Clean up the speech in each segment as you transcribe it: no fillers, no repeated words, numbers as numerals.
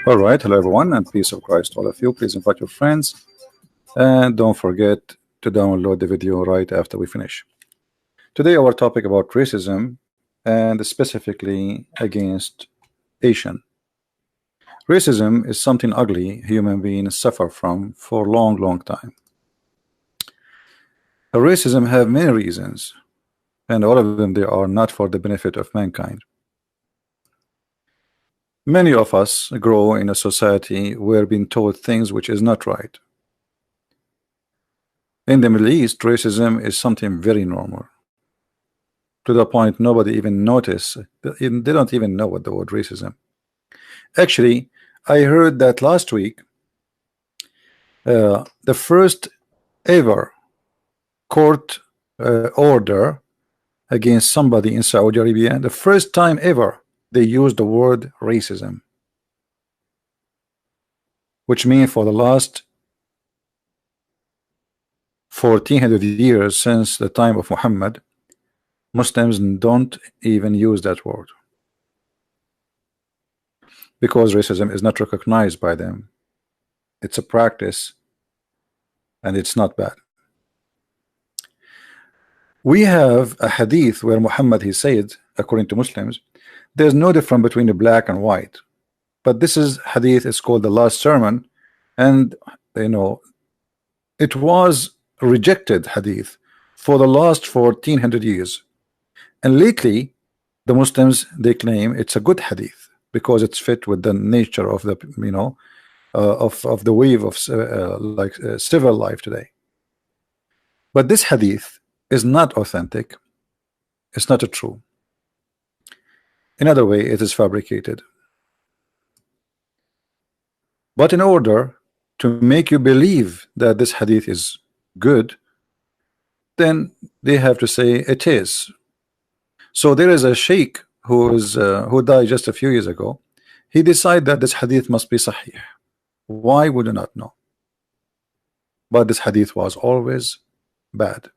All right, hello everyone, and peace of Christ to all of you. Please invite your friends, and don't forget to download the video right after we finish. Today, our topic about racism, and specifically against Asian. Racism is something ugly human beings suffer from for a long time. Racism have many reasons, and all of them they are not for the benefit of mankind. Many of us grow in a society where being taught things which is not right. In the Middle East, racism is something very normal, to the point nobody even notice. They don't even know what the word racism. Actually, I heard that last week the first ever court order against somebody in Saudi Arabia, the first time ever they used the word racism, which means for the last 1400 years since the time of Muhammad, Muslims don't even use that word, because racism is not recognized by them. It's a practice and it's not bad. We have a hadith where Muhammad, he said, according to Muslims, there's no difference between the black and white. But this is hadith, it's called the last sermon, and you know it was rejected hadith for the last 1400 years. And lately the Muslims, they claim it's a good hadith because it's fit with the nature of the of the wave of civil life today. But this hadith is not authentic. It's not a true. In other way, it is fabricated. But in order to make you believe that this hadith is good, then they have to say it is. So there is a sheikh who died just a few years ago. He decided that this hadith must be sahih. Why would you not know? But this hadith was always bad.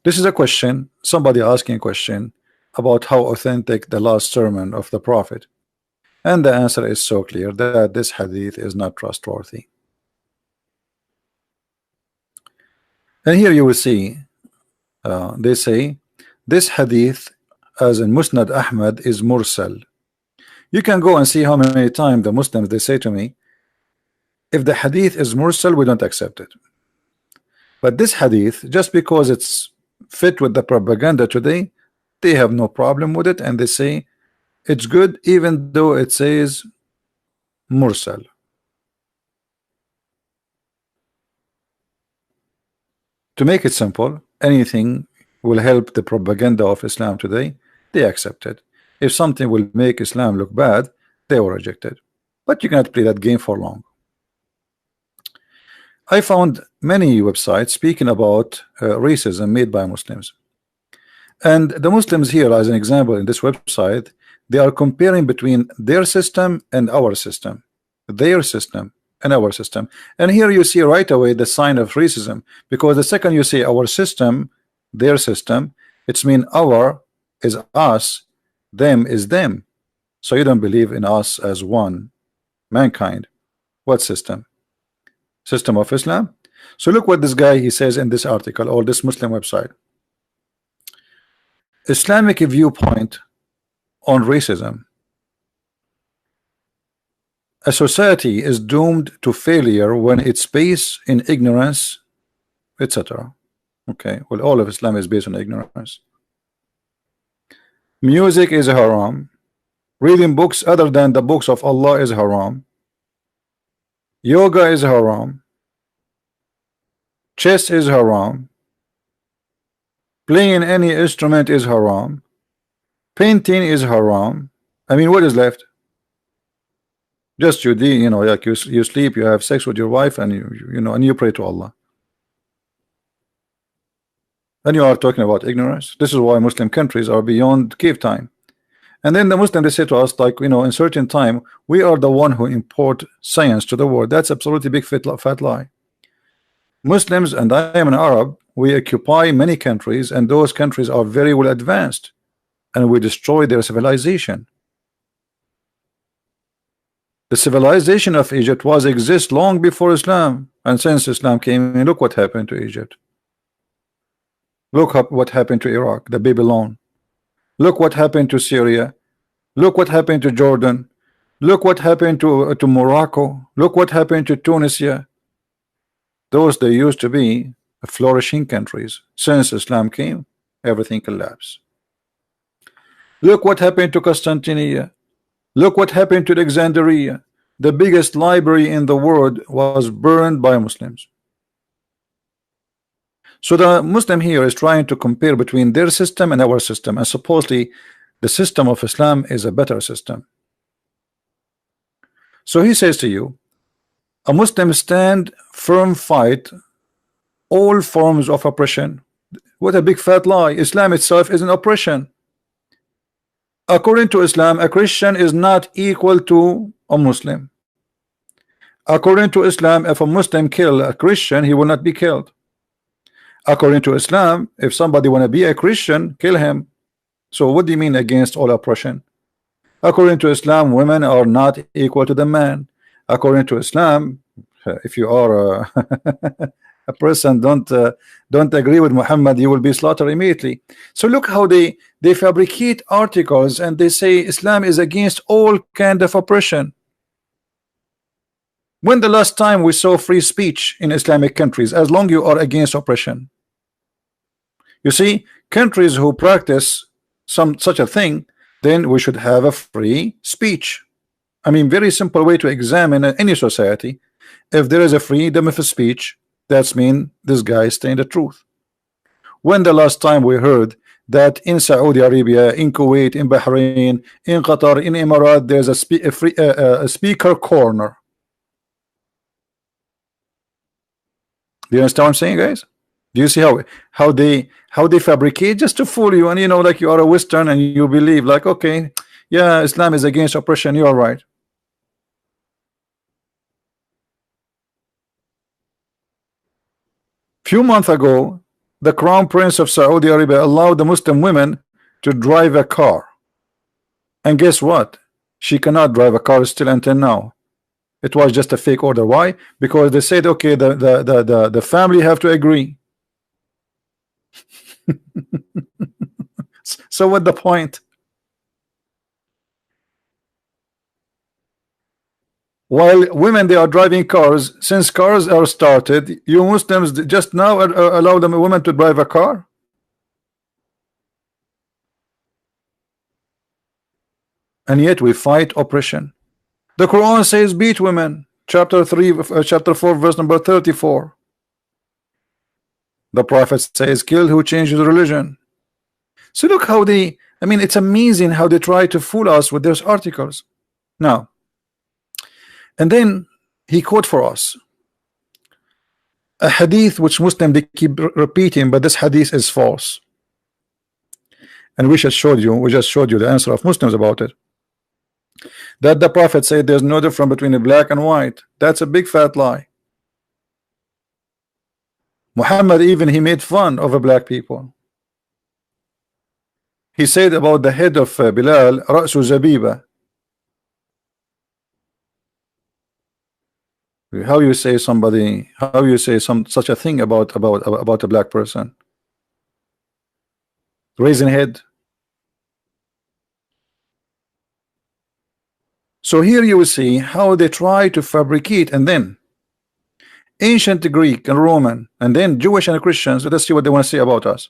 This is a question, somebody asking a question about how authentic the last sermon of the Prophet, and the answer is so clear that this hadith is not trustworthy. And here you will see they say this hadith, as in Musnad Ahmad, is mursal. You can go and see how many times the Muslims, they say to me, if the hadith is mursal, we don't accept it. But this hadith, just because it's fit with the propaganda today, they have no problem with it, and they say it's good even though it says mursal. To make it simple, anything will help the propaganda of Islam today, they accept it. If something will make Islam look bad, they will reject it. But you cannot play that game for long. I found many websites speaking about racism made by Muslims. And the Muslims here, as an example, in this website, they are comparing between their system and our system. Their system and our system. And here you see right away the sign of racism, because the second you say our system, their system, it's mean our is us, them is them. So you don't believe in us as one, mankind. What system? System of Islam. So look what this guy he says in this article or this Muslim website. Islamic viewpoint on racism. A society is doomed to failure when it's based in ignorance, etc. Okay, well, all of Islam is based on ignorance. Music is haram. Reading books other than the books of Allah is haram. Yoga is haram. Chess is haram. Playing any instrument is haram. Painting is haram. I mean, what is left? Just you know, like you sleep, you have sex with your wife, and you know, and you pray to Allah. And you are talking about ignorance. This is why Muslim countries are beyond cave time. And then the Muslim, they say to us, like, you know, in certain time, we are the one who import science to the world. That's absolutely big fat lie. Muslims, and I am an Arab, we occupy many countries, and those countries are very well advanced. and we destroy their civilization. The civilization of Egypt was exist long before Islam, and since Islam came in, look what happened to Egypt. Look up what happened to Iraq, the Babylon. Look what happened to Syria. Look what happened to Jordan. Look what happened to Morocco. Look what happened to Tunisia. Those they used to be flourishing countries. Since Islam came, everything collapsed. Look what happened to Constantinople. Look what happened to Alexandria. The biggest library in the world was burned by Muslims. So the Muslim here is trying to compare between their system and our system, and supposedly the system of Islam is a better system. So he says to you, a Muslim stand firm fight all forms of oppression. What a big fat lie. Islam itself is an oppression. According to Islam, a Christian is not equal to a Muslim. According to Islam, if a Muslim kill a Christian, he will not be killed. According to Islam, if somebody want to be a Christian, kill him. So what do you mean against all oppression? According to Islam, women are not equal to the man. According to Islam, if you are a person don't agree with Muhammad, you will be slaughtered immediately. So look how they fabricate articles and they say Islam is against all kind of oppression. When the last time we saw free speech in Islamic countries? As long you are against oppression. You see, countries who practice such a thing, then we should have a free speech. I mean, very simple way to examine any society. If there is a freedom of speech, that's mean this guy is saying the truth. When the last time we heard that in Saudi Arabia, in Kuwait, in Bahrain, in Qatar, in Emirat, there's a speaker corner? Do you understand what I'm saying, guys? Do you see how they fabricate just to fool you, and you know, like you are a Western and you believe like, okay, yeah, Islam is against oppression, you are right. Few months ago, the Crown Prince of Saudi Arabia allowed the Muslim women to drive a car, and guess what? She cannot drive a car still until now. It was just a fake order. Why? Because they said, okay, the family have to agree. So what the point? While women, they are driving cars. Since cars are started, you Muslims just now allow them women to drive a car? And yet we fight oppression. The Quran says beat women, chapter 4 verse number 34. The Prophet says kill who changes religion. So look how they, I mean, it's amazing how they try to fool us with those articles. Now, and then he quote for us a hadith which Muslim they keep repeating, but this hadith is false, and we just showed you the answer of Muslims about it, that the Prophet said there's no difference between a black and white. That's a big fat lie. Muhammad even he made fun of the black people. He said about the head of Bilal, Ra'su Zabiba. How you say somebody? How you say such a thing about a black person? Raising head. So here you will see how they try to fabricate, and then ancient Greek and Roman, and then Jewish and Christians. Let's see what they want to say about us.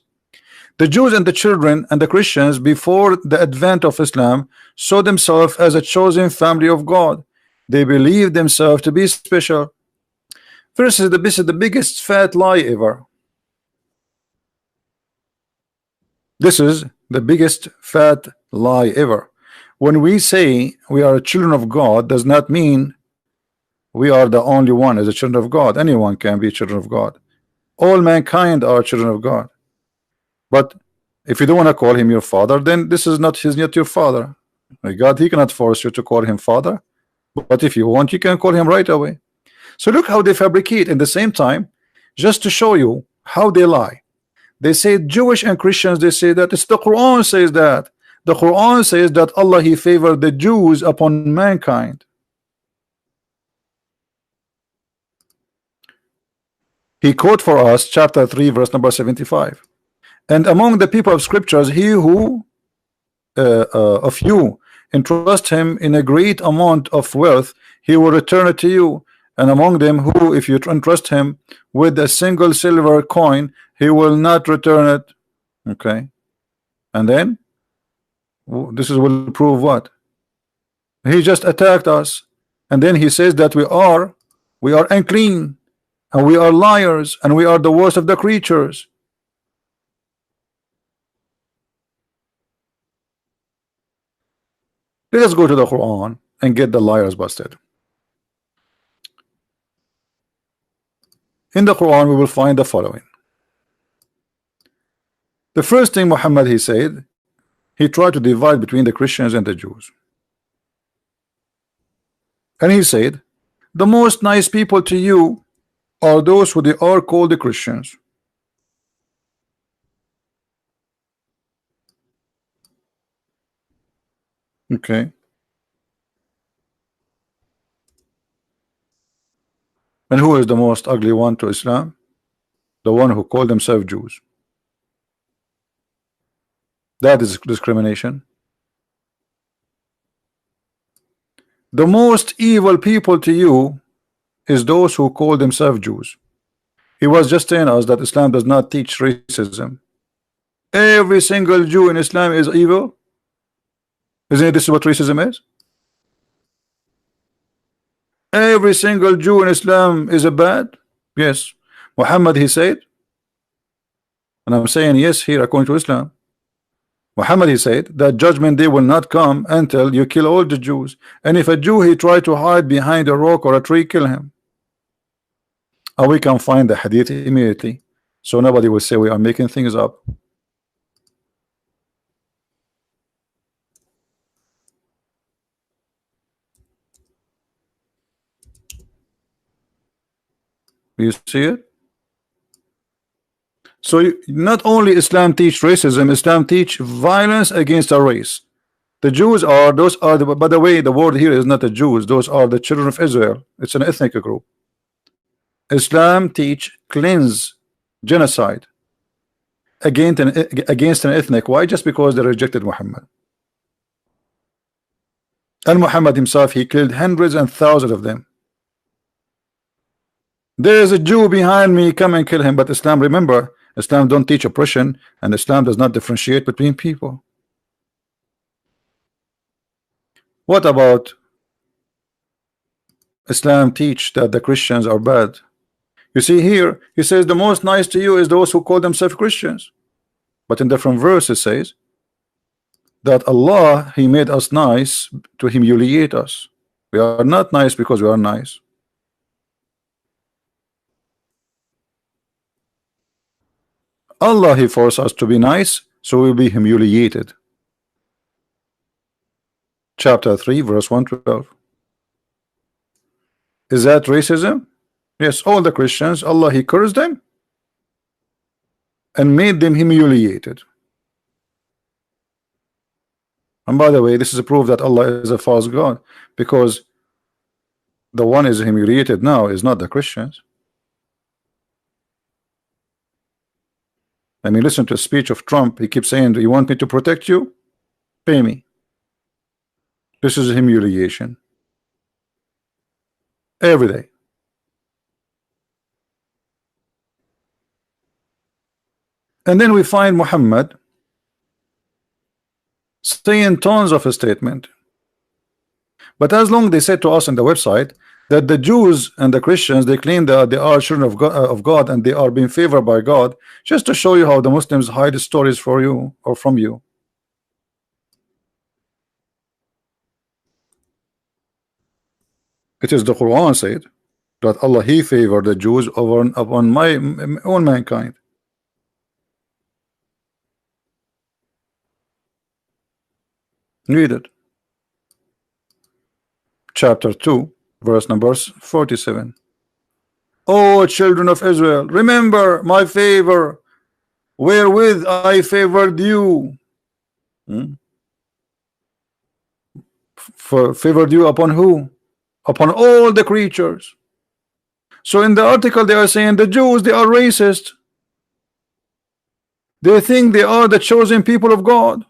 The Jews and the children and the Christians before the advent of Islam saw themselves as a chosen family of God. They believed themselves to be special. This is the biggest fat lie ever. This is the biggest fat lie ever. When we say we are children of God, does not mean we are the only one as a children of God. Anyone can be children of God. All mankind are children of God. But if you don't want to call him your father, then this is not your father. God, he cannot force you to call him father. But if you want, you can call him right away. So look how they fabricate. At the same time, just to show you how they lie, they say Jewish and Christians, they say that it's the Quran says that The Quran says that Allah he favored the Jews upon mankind. He quote for us chapter 3 verse number 75. And among the people of scriptures, he who of you entrust him in a great amount of wealth, he will return it to you. And among them who, if you entrust him with a single silver coin, he will not return it. Okay. And then this is will prove what? He just attacked us. And then he says that we are unclean, and we are liars, and we are the worst of the creatures. Let us go to the Quran and get the liars busted. In the Quran we will find the following. The first thing Muhammad he said, he tried to divide between the Christians and the Jews. And he said, the most nice people to you are those who they are called the Christians. Okay. And who is the most ugly one to Islam? The one who called themselves Jews. That is discrimination. The most evil people to you is those who call themselves Jews. He was just telling us that Islam does not teach racism. Every single Jew in Islam is evil. Isn't it this what racism is? Every single Jew in Islam is a bad? Yes. Muhammad he said, and I'm saying yes here according to Islam. Muhammad he said that judgment day will not come until you kill all the Jews. And if a Jew he try to hide behind a rock or a tree, kill him. And we can find the hadith immediately, so nobody will say we are making things up. You see it? So not only Islam teach racism, Islam teach violence against a race. The Jews are, those are the, by the way, the word here is not the Jews, those are the children of Israel. It's an ethnic group. Islam teach cleanse genocide against an ethnic. Why? Just because they rejected Muhammad. And Muhammad himself, he killed hundreds and thousands of them. There is a Jew behind me, come and kill him. But Islam, remember, Islam don't teach oppression, and Islam does not differentiate between people. What about Islam teach that the Christians are bad? You see here, he says the most nice to you is those who call themselves Christians. But in different verses says that Allah, he made us nice to humiliate us. We are not nice because we are nice. Allah, he forced us to be nice, so we'll be humiliated. Chapter 3 verse 112. Is that racism? Yes, all the Christians, Allah he cursed them and made them humiliated. And by the way, this is a proof that Allah is a false God, because the one is humiliated now is not the Christians. I mean, listen to a speech of Trump. He keeps saying, do you want me to protect you? Pay me. This is humiliation. Every day. And then we find Muhammad saying tons of a statement. But as long as they said to us on the website that the Jews and the Christians, they claim that they are children of God and they are being favored by God, just to show you how the Muslims hide stories for you or from you. It is the Quran said that Allah he favored the Jews upon all mankind. Read it. Chapter 2 verse numbers 47. O children of Israel, remember my favor wherewith I favored you. favored you upon who? Upon all the creatures. So in the article they are saying the Jews, they are racist. They think they are the chosen people of God.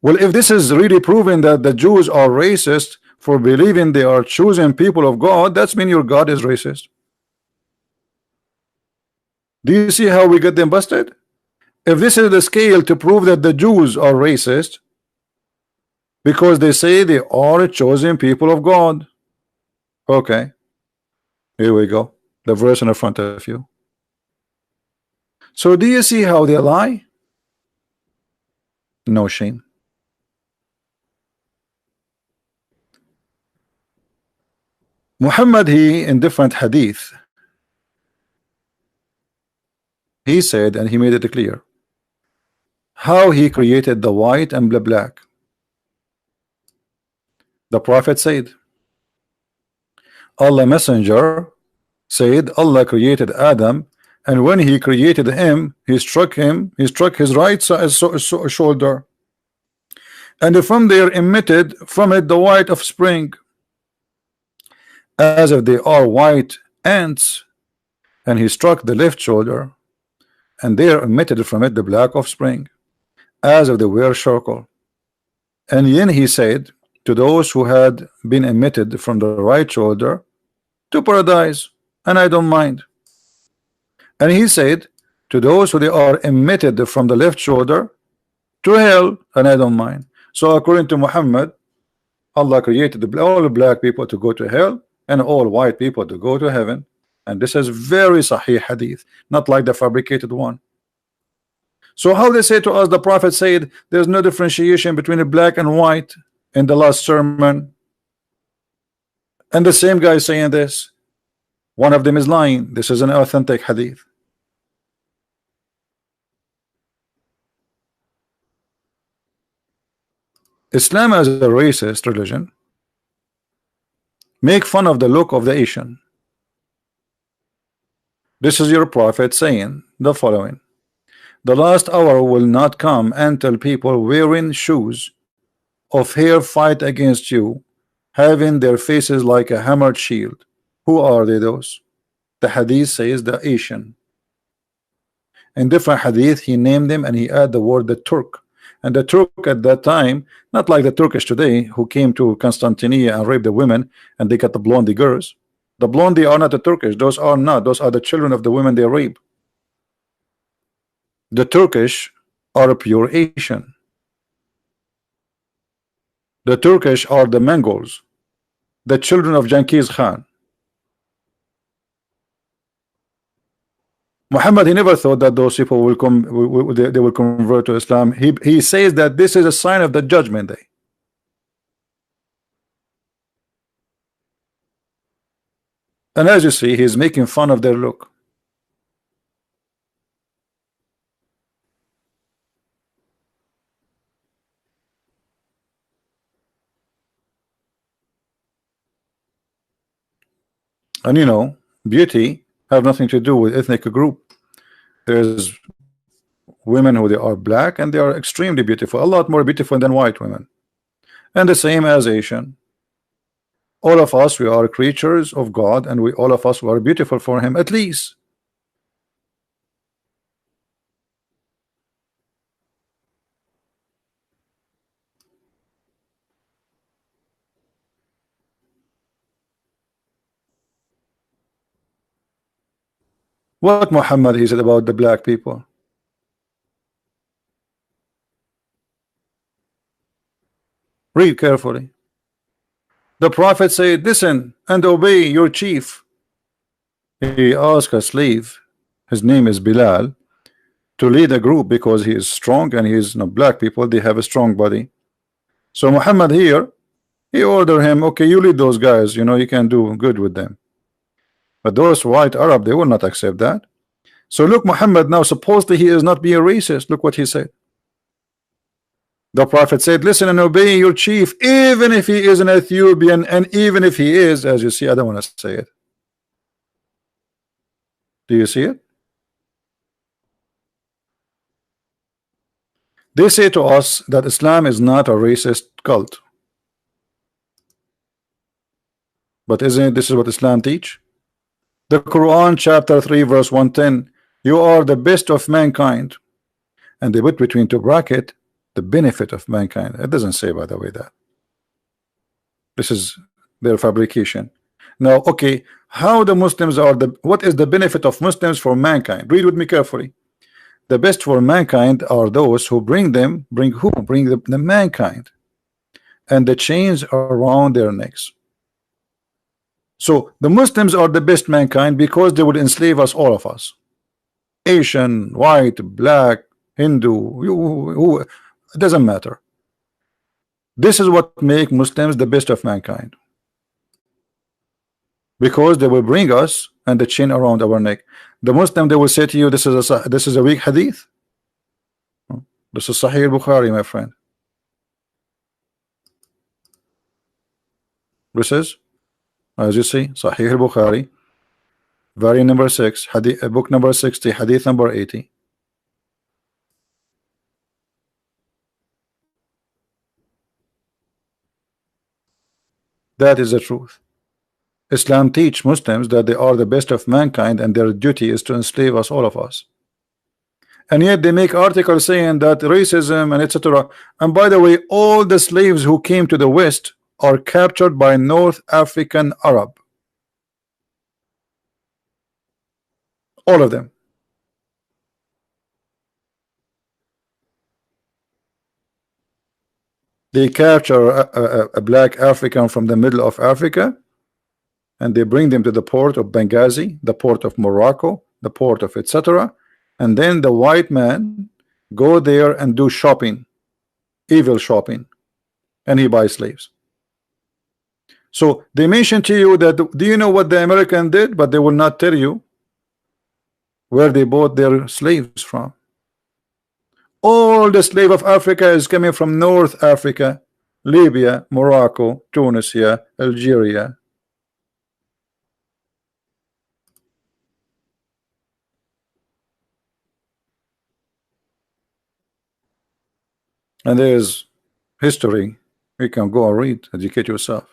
Well, if this is really proving that the Jews are racist for believing they are chosen people of God, that's mean your God is racist. Do you see how we get them busted? If this is the scale to prove that the Jews are racist because they say they are a chosen people of God. Okay, here we go. The verse in the front of you. So do you see how they lie? No shame. Muhammad, he in different hadith, he said, and he made it clear how he created the white and the black. The Prophet said, Allah Messenger said, Allah created Adam, and when he created him, he struck his right shoulder, and from there emitted from it the white of spring, as if they are white ants, and he struck the left shoulder, and there emitted from it the black offspring, as if they were charcoal. And then he said to those who had been emitted from the right shoulder, to paradise, and I don't mind. And he said to those who they are emitted from the left shoulder, to hell, and I don't mind. So according to Muhammad, Allah created all black people to go to hell and all white people to go to heaven. And this is very sahih hadith, not like the fabricated one. So how they say to us, the Prophet said there's no differentiation between a black and white in the last sermon, and the same guy saying this, one of them is lying. This is an authentic hadith. Islam as a racist religion make fun of the look of the Asian. This is your Prophet saying the following: the last hour will not come until people wearing shoes of hair fight against you, having their faces like a hammered shield. Who are they? Those? The hadith says the Asian. In different hadith he named them and he added the word the Turk. And the Turk at that time, not like the Turkish today who came to Constantinople and raped the women and they got the blondie girls. The blondie are not the Turkish. Those are not. Those are the children of the women they rape. The Turkish are a pure Asian. The Turkish are the Mongols, the children of Genghis Khan. Muhammad, he never thought that those people will come, they will convert to Islam. He says that this is a sign of the judgment day. And as you see, he's making fun of their look. And you know, beauty have nothing to do with ethnic group. There's women who they are black and they are extremely beautiful, a lot more beautiful than white women, and the same as Asian. All of us, we are creatures of God, and all of us are beautiful for him at least. What Muhammad he said about the black people? Read carefully. The Prophet said, listen and obey your chief. He asked a slave, his name is Bilal, to lead a group because he is strong, and he is, you know, black people, they have a strong body. So Muhammad here, he ordered him, okay, you lead those guys, you know, you can do good with them. But those white Arab, they will not accept that. So look, Muhammad now, supposedly he is not being racist. Look what he said. The Prophet said, listen and obey your chief, even if he is an Ethiopian, and even if he is, as you see, I don't want to say it. Do you see it? They say to us that Islam is not a racist cult. But isn't it this is what Islam teach? The Quran chapter 3 verse 110, you are the best of mankind, and they put between two bracket the benefit of mankind. It doesn't say, by the way, that this is their fabrication. Now, okay, how the Muslims are the what is the benefit of Muslims for mankind? Read with me carefully. The best for mankind are those who bring who? Bring the mankind and the chains around their necks. So the Muslims are the best mankind because they would enslave us, all of us. Asian, white, black, Hindu, who it doesn't matter. This is what make Muslims the best of mankind, because they will bring us and the chain around our neck. The Muslim, they will say to you, this is a weak hadith. This is Sahih Bukhari, my friend. This is, as you see, Sahih Bukhari, volume number 6, hadith, book number 60, hadith number 80. That is the truth. Islam teach Muslims that they are the best of mankind and their duty is to enslave us, all of us. And yet they make articles saying that racism and etc. And by the way, all the slaves who came to the West are captured by North African Arab. All of them. They capture a black African from the middle of Africa, and they bring them to the port of Benghazi, the port of Morocco, the port of etc. And then the white man go there and do shopping, evil shopping, and he buys slaves. So they mention to you that, do you know what the American did? But they will not tell you where they bought their slaves from. All the slave of Africa is coming from North Africa, Libya, Morocco, Tunisia, Algeria. And there's history. You can go and read, educate yourself.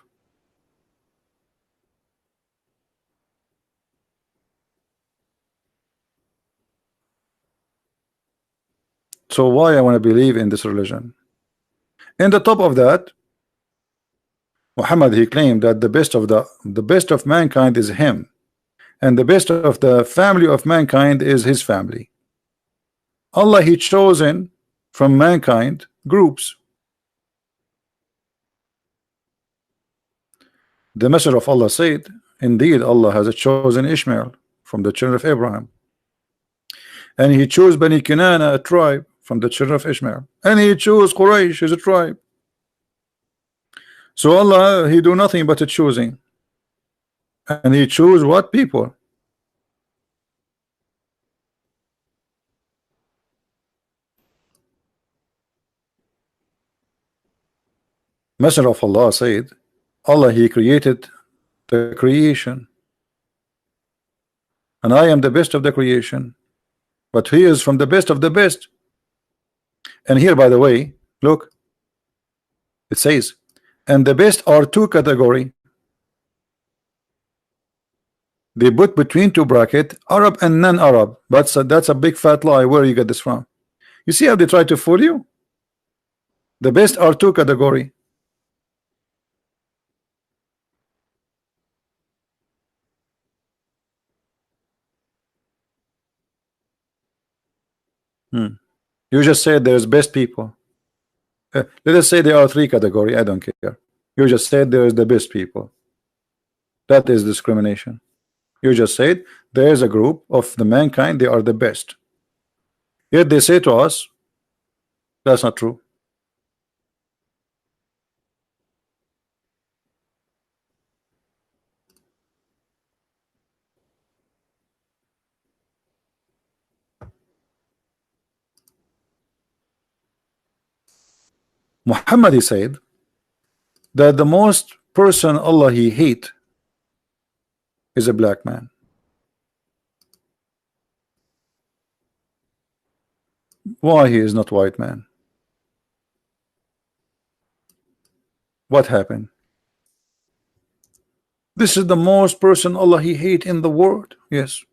So why I want to believe in this religion? In the top of that, Muhammad, he claimed that the best of mankind is him, and the best of the family of mankind is his family. Allah, he chosen from mankind groups. The Messenger of Allah said, indeed Allah has chosen Ishmael from the children of Abraham, and he chose Bani Kinana, a tribe from the children of Ishmael, and he chose Quraysh as a tribe. So Allah, he do nothing but a choosing, and he chose what people? Messenger of Allah said, Allah, he created the creation, and I am the best of the creation, but he is from the best of the best. And here, by the way, look, it says, and the best are two category. They put between two bracket Arab and non-Arab, but that's a big fat lie. Where you get this from? You see how they try to fool you? The best are two category. You just said there's best people. Let us say there are three category. I don't care. You just said there is the best people. That is discrimination. You just said there is a group of the mankind, they are the best. Yet they say to us, that's not true. Muhammad, he said that the most person Allah he hate is a black man. Why he is not white man? What happened? This is the most person Allah He hate in the world. Yes.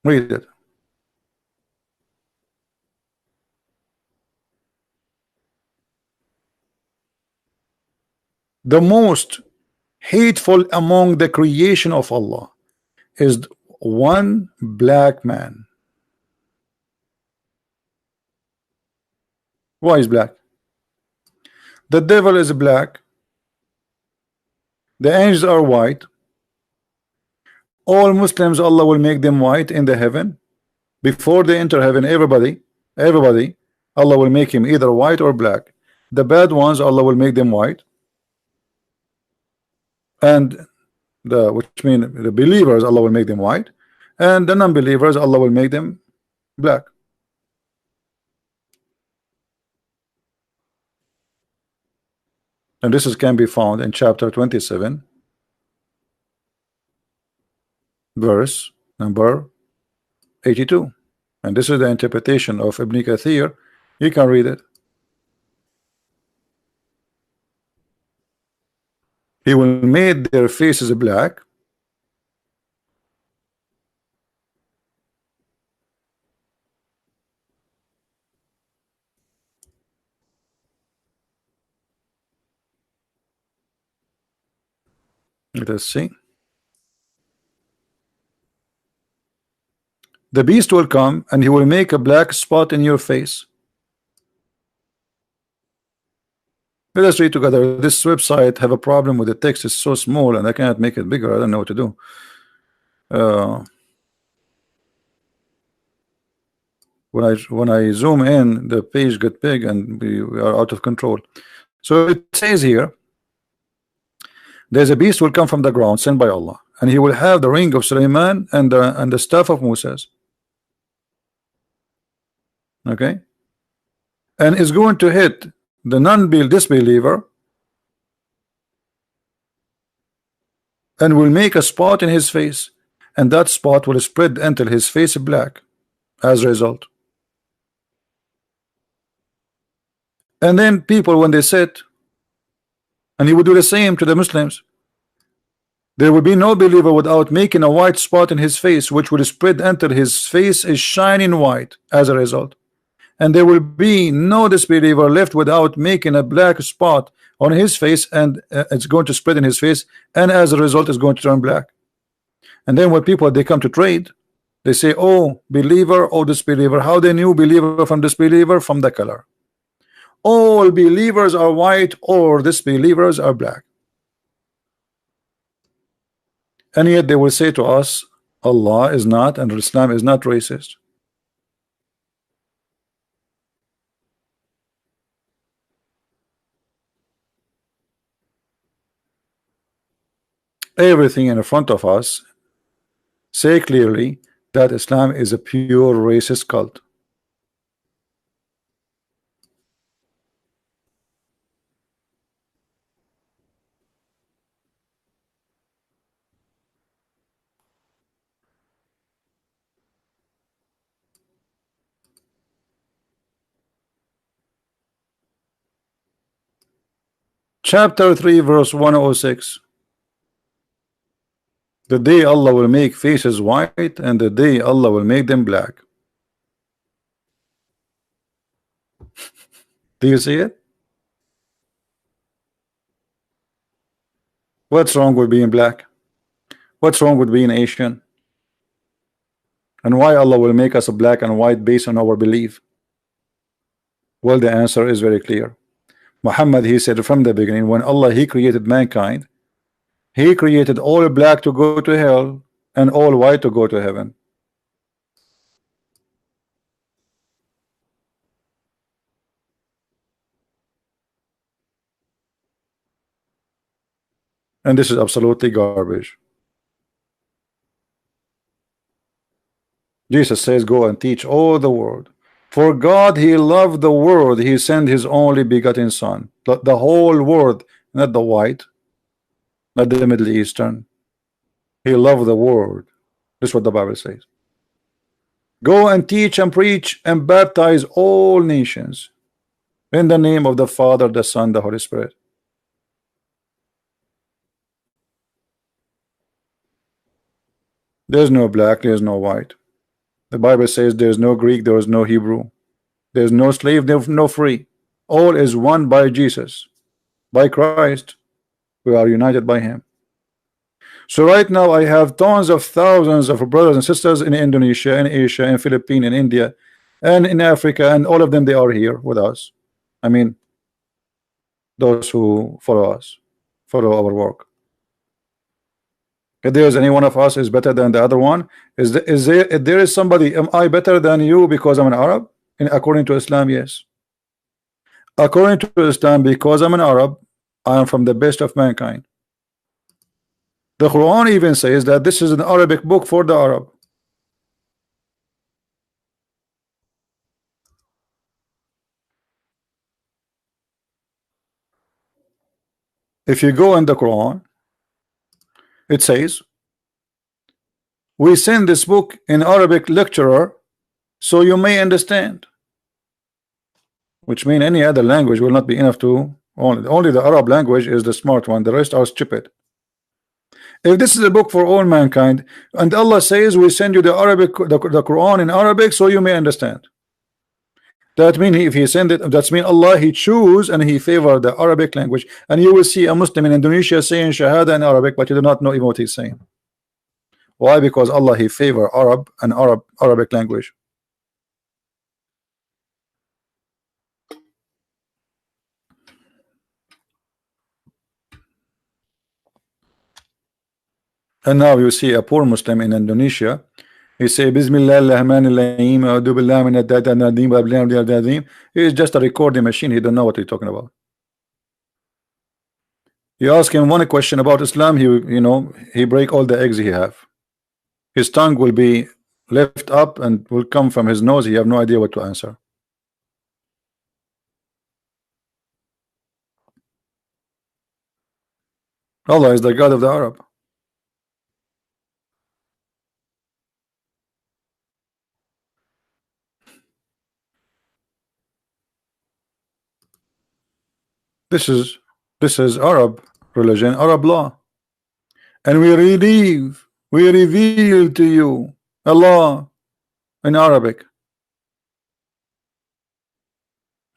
Read it. The most hateful among the creation of Allah is one black man. Why is black? The devil is black. The angels are white. All Muslims, Allah will make them white in the heaven. Before they enter heaven, everybody, Allah will make him either white or black. The bad ones, Allah will make them white. And which mean the believers, Allah will make them white. And the non-believers, Allah will make them black. And this can be found in chapter 27, verse number 82. And this is the interpretation of Ibn Kathir. You can read it. He will make their faces black. Let us see. The beast will come and he will make a black spot in your face. Let us read together. This website have a problem with the text. It's so small and I cannot make it bigger. I don't know what to do. When I zoom in, the page get big and we are out of control. So it says here, there's a beast will come from the ground sent by Allah, and he will have the ring of Sulaiman and the staff of Moses. Okay, and is going to hit the disbeliever and will make a spot in his face, and that spot will spread until his face is black as a result. And then people, when they sit, and he would do the same to the Muslims, there will be no believer without making a white spot in his face, which will spread until his face is shining white as a result. And there will be no disbeliever left without making a black spot on his face, and it's going to spread in his face, and as a result it's going to turn black. And then when people they come to trade, they say, oh, believer, oh, disbeliever. How they knew believer from disbeliever? From the color. All believers are white or disbelievers are black. And yet they will say to us, Allah is not and Islam is not racist. Everything in front of us say clearly that Islam is a pure racist cult. Chapter 3 verse 106. The day Allah will make faces white, and the day Allah will make them black. Do you see it? What's wrong with being black? What's wrong with being Asian? And why Allah will make us a black and white based on our belief? Well, the answer is very clear. Muhammad, he said from the beginning, when Allah he created mankind, he created all black to go to hell and all white to go to heaven. And this is absolutely garbage. Jesus says, go and teach all the world. For God, he loved the world, he sent his only begotten son. The whole world, not the white, not the Middle Eastern. He loved the world. This is what the Bible says. Go and teach and preach and baptize all nations. In the name of the Father, the Son, the Holy Spirit. There's no black, there's no white. The Bible says there's no Greek, there is no Hebrew. There's no slave, no free. All is one by Jesus. By Christ, we are united by him. So right now I have tons of thousands of brothers and sisters in Indonesia, in Asia, in Philippines, in India, and in Africa, and all of them, they are here with us. I mean, those who follow us, follow our work. If there is any one of us is better than the other one, if there is somebody, am I better than you because I'm an Arab? And according to Islam, yes. According to Islam, because I'm an Arab, I am from the best of mankind. The Quran even says that this is an Arabic book for the Arab. If you go in the Quran, it says, we send this book in Arabic lecturer so you may understand. Which means any other language will not be enough to, only the Arab language is the smart one, the rest are stupid. If this is a book for all mankind, and Allah says we send you the Quran in Arabic so you may understand. That means if he send it, that's mean Allah he choose and he favor the Arabic language, and you will see a Muslim in Indonesia saying Shahada in Arabic, but you do not know even what he's saying. Why? Because Allah he favor Arab and Arabic language. And now you see a poor Muslim in Indonesia, he say Bismillah ar-Rahman ar-Rahim, A'udhu billahi min ad-Nadim. He is just a recording machine, he don't know what he's talking about. You ask him one question about Islam, he break all the eggs he have. His tongue will be left up and will come from his nose, he have no idea what to answer. Allah is the God of the Arab. This is Arab religion, Arab law. And we reveal to you Allah in Arabic.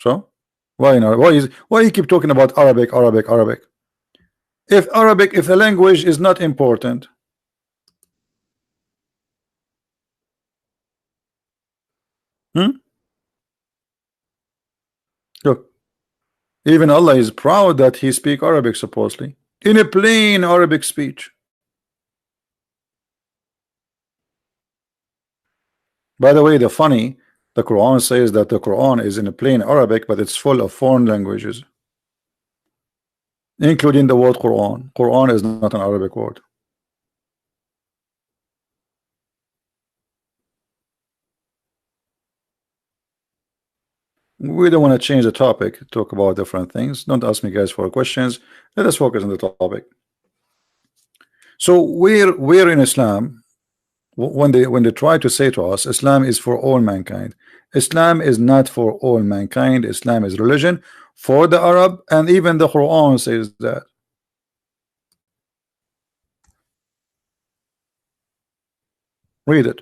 So why you keep talking about Arabic? If the language is not important, look, even Allah is proud that he speak Arabic supposedly in a plain Arabic speech. By the way, the Quran says that the Quran is in a plain Arabic, but it's full of foreign languages, including the word Quran. Quran is not an Arabic word. We don't want to change the topic, talk about different things. Don't ask me guys for questions. Let us focus on the topic. So we're in Islam, when they try to say to us Islam is for all mankind, Islam is not for all mankind. Islam is religion for the Arab, and even the Quran says that. Read it.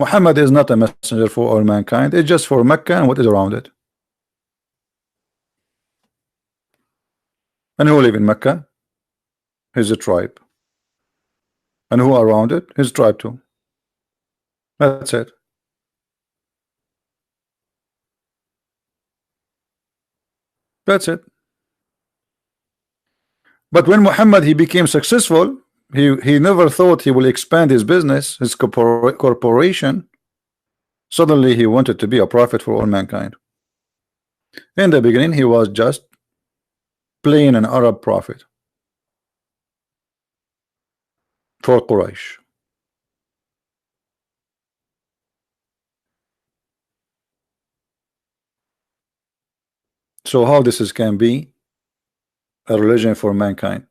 Muhammad is not a messenger for all mankind. It's just for Mecca and what is around it. And who live in Mecca? His tribe. And who around it? His tribe too. That's it. That's it. But when Muhammad he became successful, he never thought he will expand his business, his corporation. Suddenly he wanted to be a prophet for all mankind. In the beginning he was just plain an Arab prophet for Quraysh. So how this can be a religion for mankind?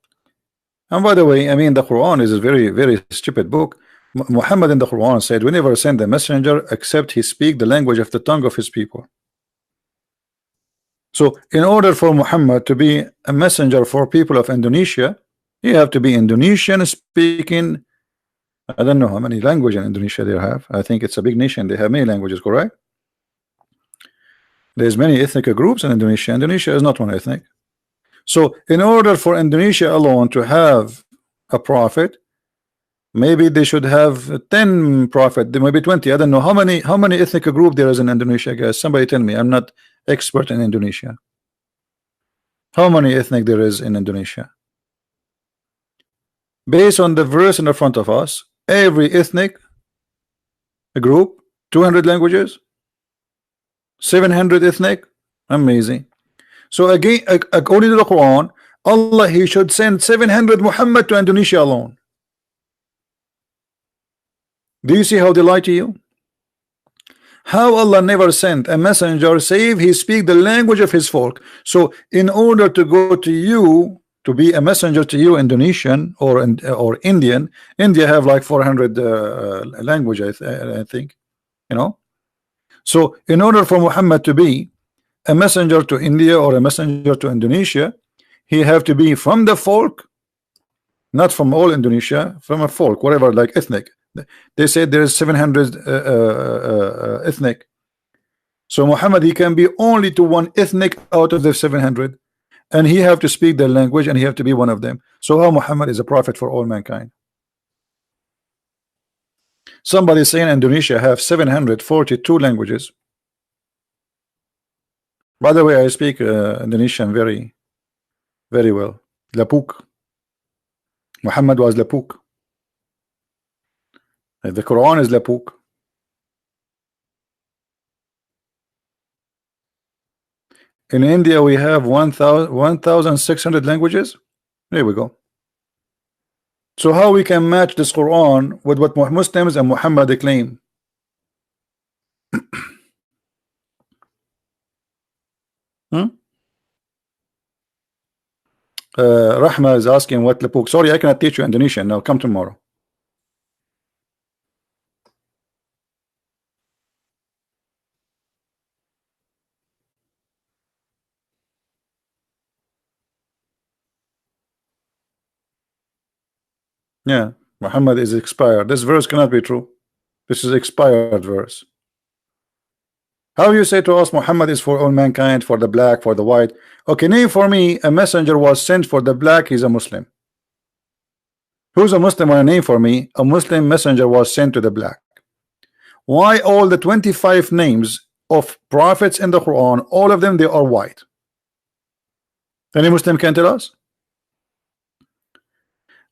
And by the way, I mean the Quran is a very, very stupid book. Muhammad in the Quran said, "We never send a messenger except he speak the language of the tongue of his people." So, in order for Muhammad to be a messenger for people of Indonesia, he have to be Indonesian speaking. I don't know how many languages in Indonesia they have. I think it's a big nation. They have many languages, correct? There's many ethnic groups in Indonesia. Indonesia is not one ethnic. So, in order for Indonesia alone to have a prophet, maybe they should have 10 prophet, maybe 20. I don't know how many ethnic group there is in Indonesia, guys. Somebody tell me. I'm not expert in Indonesia. How many ethnic there is in Indonesia? Based on the verse in the front of us, every ethnic group, 200 languages, 700 ethnic, amazing. So again, according to the Quran, Allah, he should send 700 Muhammad to Indonesia alone. Do you see how they lie to you? How Allah never sent a messenger save he speak the language of his folk. So in order to go to you, to be a messenger to you, Indonesian or Indian, India have like 400 language, I think, you know. So in order for Muhammad to be a messenger to India or a messenger to Indonesia, he have to be from the folk, not from all Indonesia, from a folk, whatever, like ethnic. They said there is 700 ethnic. So Muhammad, he can be only to one ethnic out of the 700, and he have to speak their language, and he have to be one of them. So how Muhammad is a prophet for all mankind? Somebody saying Indonesia have 742 languages. By the way, I speak Indonesian very, very well. Lapuk. Muhammad was Lapuk. The Quran is Lapuk. In India, we have 1,600 languages. There we go. So how we can match this Quran with what Muslims and Muhammad claim? Rahma is asking what Lapuk. Sorry, I cannot teach you Indonesian. Now come tomorrow. Yeah, Muhammad is expired. This verse cannot be true. This is expired verse. How you say to us Muhammad is for all mankind, for the black, for the white? Okay, name for me a messenger was sent for the black. He's a Muslim. Who's a Muslim? On a name for me a Muslim messenger was sent to the black. Why all the 25 names of prophets in the Quran, all of them they are white? Any Muslim can tell us?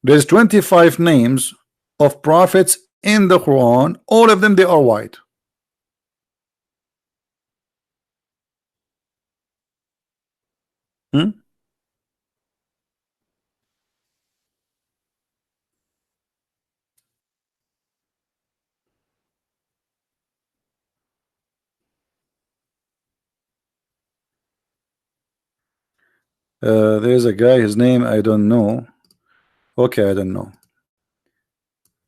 There's 25 names of prophets in the Quran, all of them they are white. There's a guy, his name I don't know. Okay, I don't know.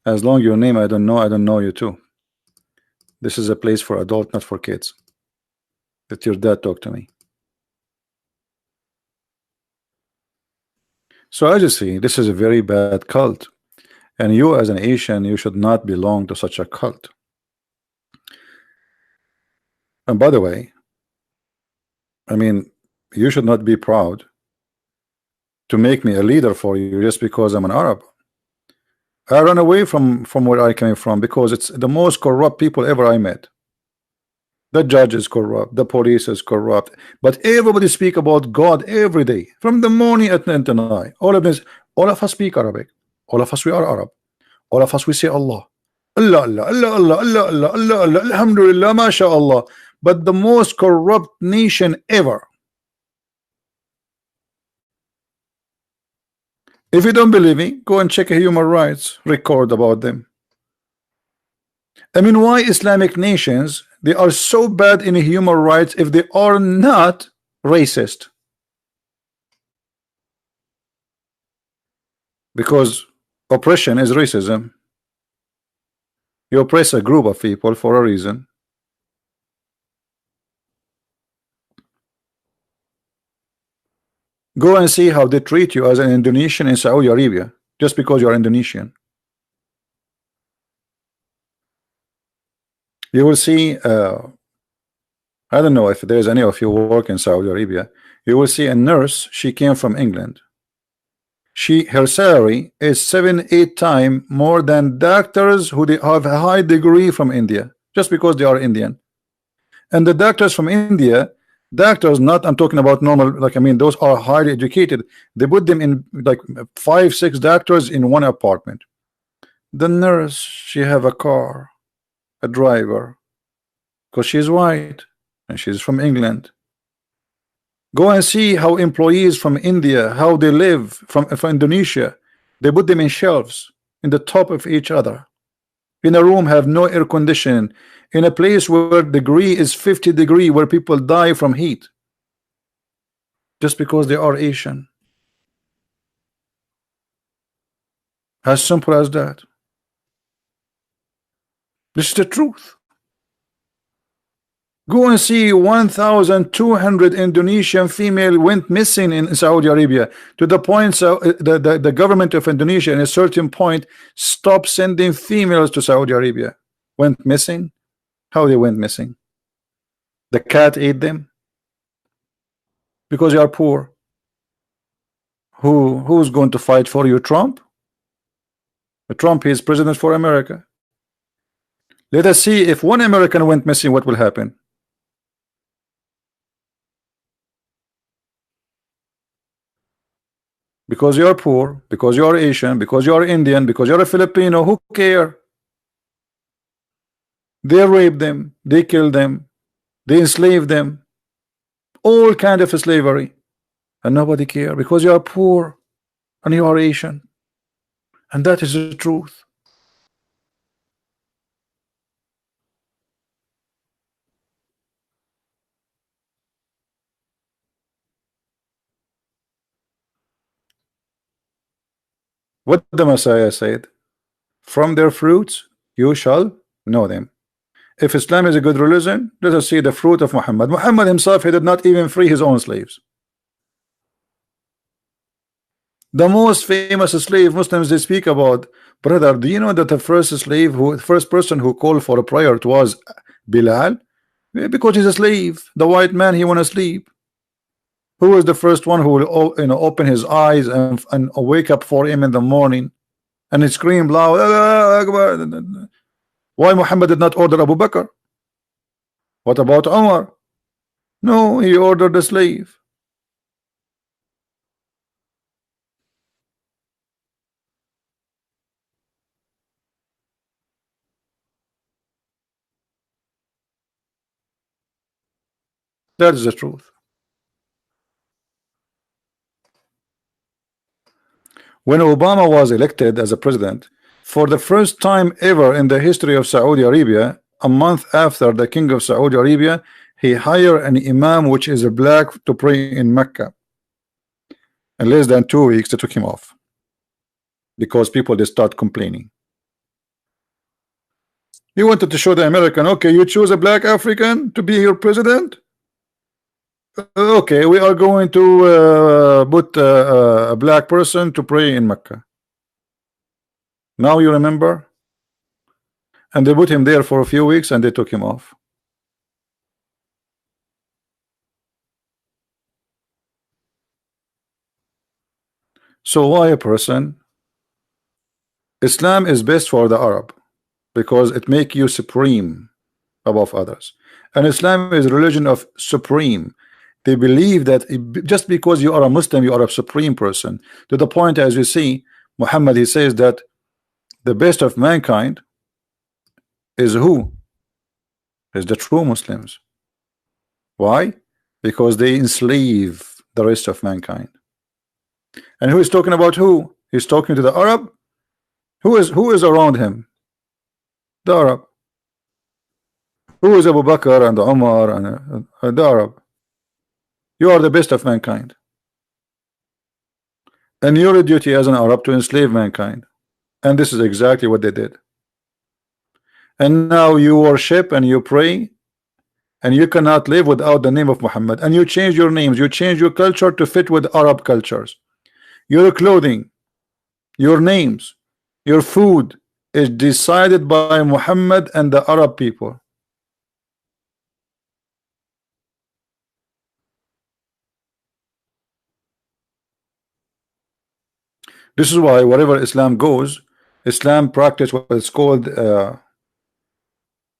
As long your name I don't know you too. This is a place for adult, not for kids. Let your dad talk to me. So I just see this is a very bad cult, and you as an Asian, you should not belong to such a cult. And by the way, I mean, you should not be proud to make me a leader for you just because I'm an Arab. I run away from where I came from because it's the most corrupt people ever I met. The judge is corrupt, the police is corrupt, but everybody speak about God every day, from the morning at night. All of us speak Arabic. All of us we are Arab. All of us we say Allah. Allah, Allah, Allah, Allah, Allah, Allah, Allah, Allah, Alhamdulillah, MashaAllah. But the most corrupt nation ever. If you don't believe me, go and check a human rights record about them. I mean, why Islamic nations they are so bad in human rights if they are not racist? Because oppression is racism. You oppress a group of people for a reason. Go and see how they treat you as an Indonesian in Saudi Arabia just because you are Indonesian. You will see, I don't know if there's any of you work in Saudi Arabia. You will see a nurse. She came from England. Her salary is 7-8 times more than doctors who they have a high degree from India just because they are Indian. And the doctors from India, doctors, not I'm talking about normal, like I mean those are highly educated. They put them in like 5-6 doctors in one apartment. The nurse, she have a car, a driver, because she's white and she's from England. Go and see how employees from India, how they live from Indonesia. They put them in shelves in the top of each other. In a room have no air conditioning, in a place where degree is 50 degree, where people die from heat just because they are Asian. As simple as that. This is the truth. Go and see 1,200 Indonesian female went missing in Saudi Arabia, to the point so the government of Indonesia at a certain point stopped sending females to Saudi Arabia. Went missing. How they went missing? The cat ate them because you are poor. Who's going to fight for you? Trump? Trump is president for America. Let us see if one American went missing, what will happen? Because you are poor, because you are Asian, because you are Indian, because you're a Filipino, who care? They rape them, they kill them, they enslave them, all kind of slavery, and nobody care because you are poor and you are Asian, and that is the truth. What the Messiah said, from their fruits you shall know them. If Islam is a good religion, let us see the fruit of Muhammad. Muhammad himself, he did not even free his own slaves. The most famous slave Muslims they speak about, brother, do you know that the first person who called for a prayer, it was Bilal? Because he's a slave. The white man, he want to sleep. Who is the first one who will open his eyes and wake up for him in the morning and he scream loud, "Allah Akbar"? Why Muhammad did not order Abu Bakr? What about Umar? No, he ordered the slave. That is the truth. When Obama was elected as a president, for the first time ever in the history of Saudi Arabia, a month after the king of Saudi Arabia, he hired an imam which is a black to pray in Mecca. In less than 2 weeks they took him off because people they start complaining. He wanted to show the American, okay, you choose a black African to be your president. Okay, we are going to put a black person to pray in Mecca. Now you remember? And they put him there for a few weeks and they took him off. So why a person? Islam is best for the Arab because it make you supreme above others. And Islam is a religion of supreme. They believe that just because you are a Muslim, you are a supreme person. To the point, as you see, Muhammad, he says that the best of mankind is who? Is the true Muslims. Why? Because they enslave the rest of mankind. And who is talking about who? He's talking to the Arab. Who is around him? The Arab. Who is Abu Bakr and Umar and the Arab? You are the best of mankind. And your duty as an Arab to enslave mankind. And this is exactly what they did. and now you worship and you pray, and you cannot live without the name of Muhammad, and you change your names, you change your culture to fit with Arab cultures. Your clothing, your names, your food is decided by Muhammad and the Arab people. This is why wherever Islam goes, Islam practice what is called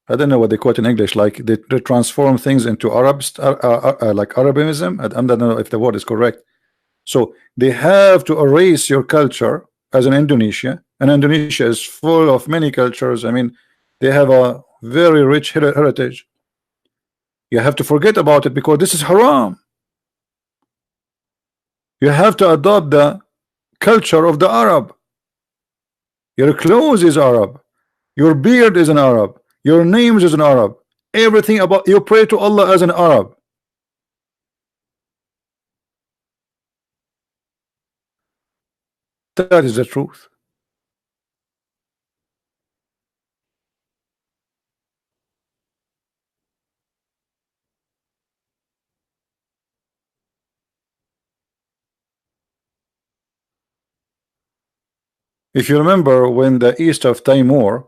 I don't know what they call it in English, like they transform things into like Arabism. I don't know if the word is correct. So they have to erase your culture as in Indonesia, and Indonesia is full of many cultures. I mean, they have a very rich heritage. You have to forget about it because this is haram. You have to adopt the culture of the Arab. Your clothes is Arab, your beard is an Arab, your names is an Arab, everything about you pray to Allah as an Arab. That is the truth. If you remember when the east of Timor,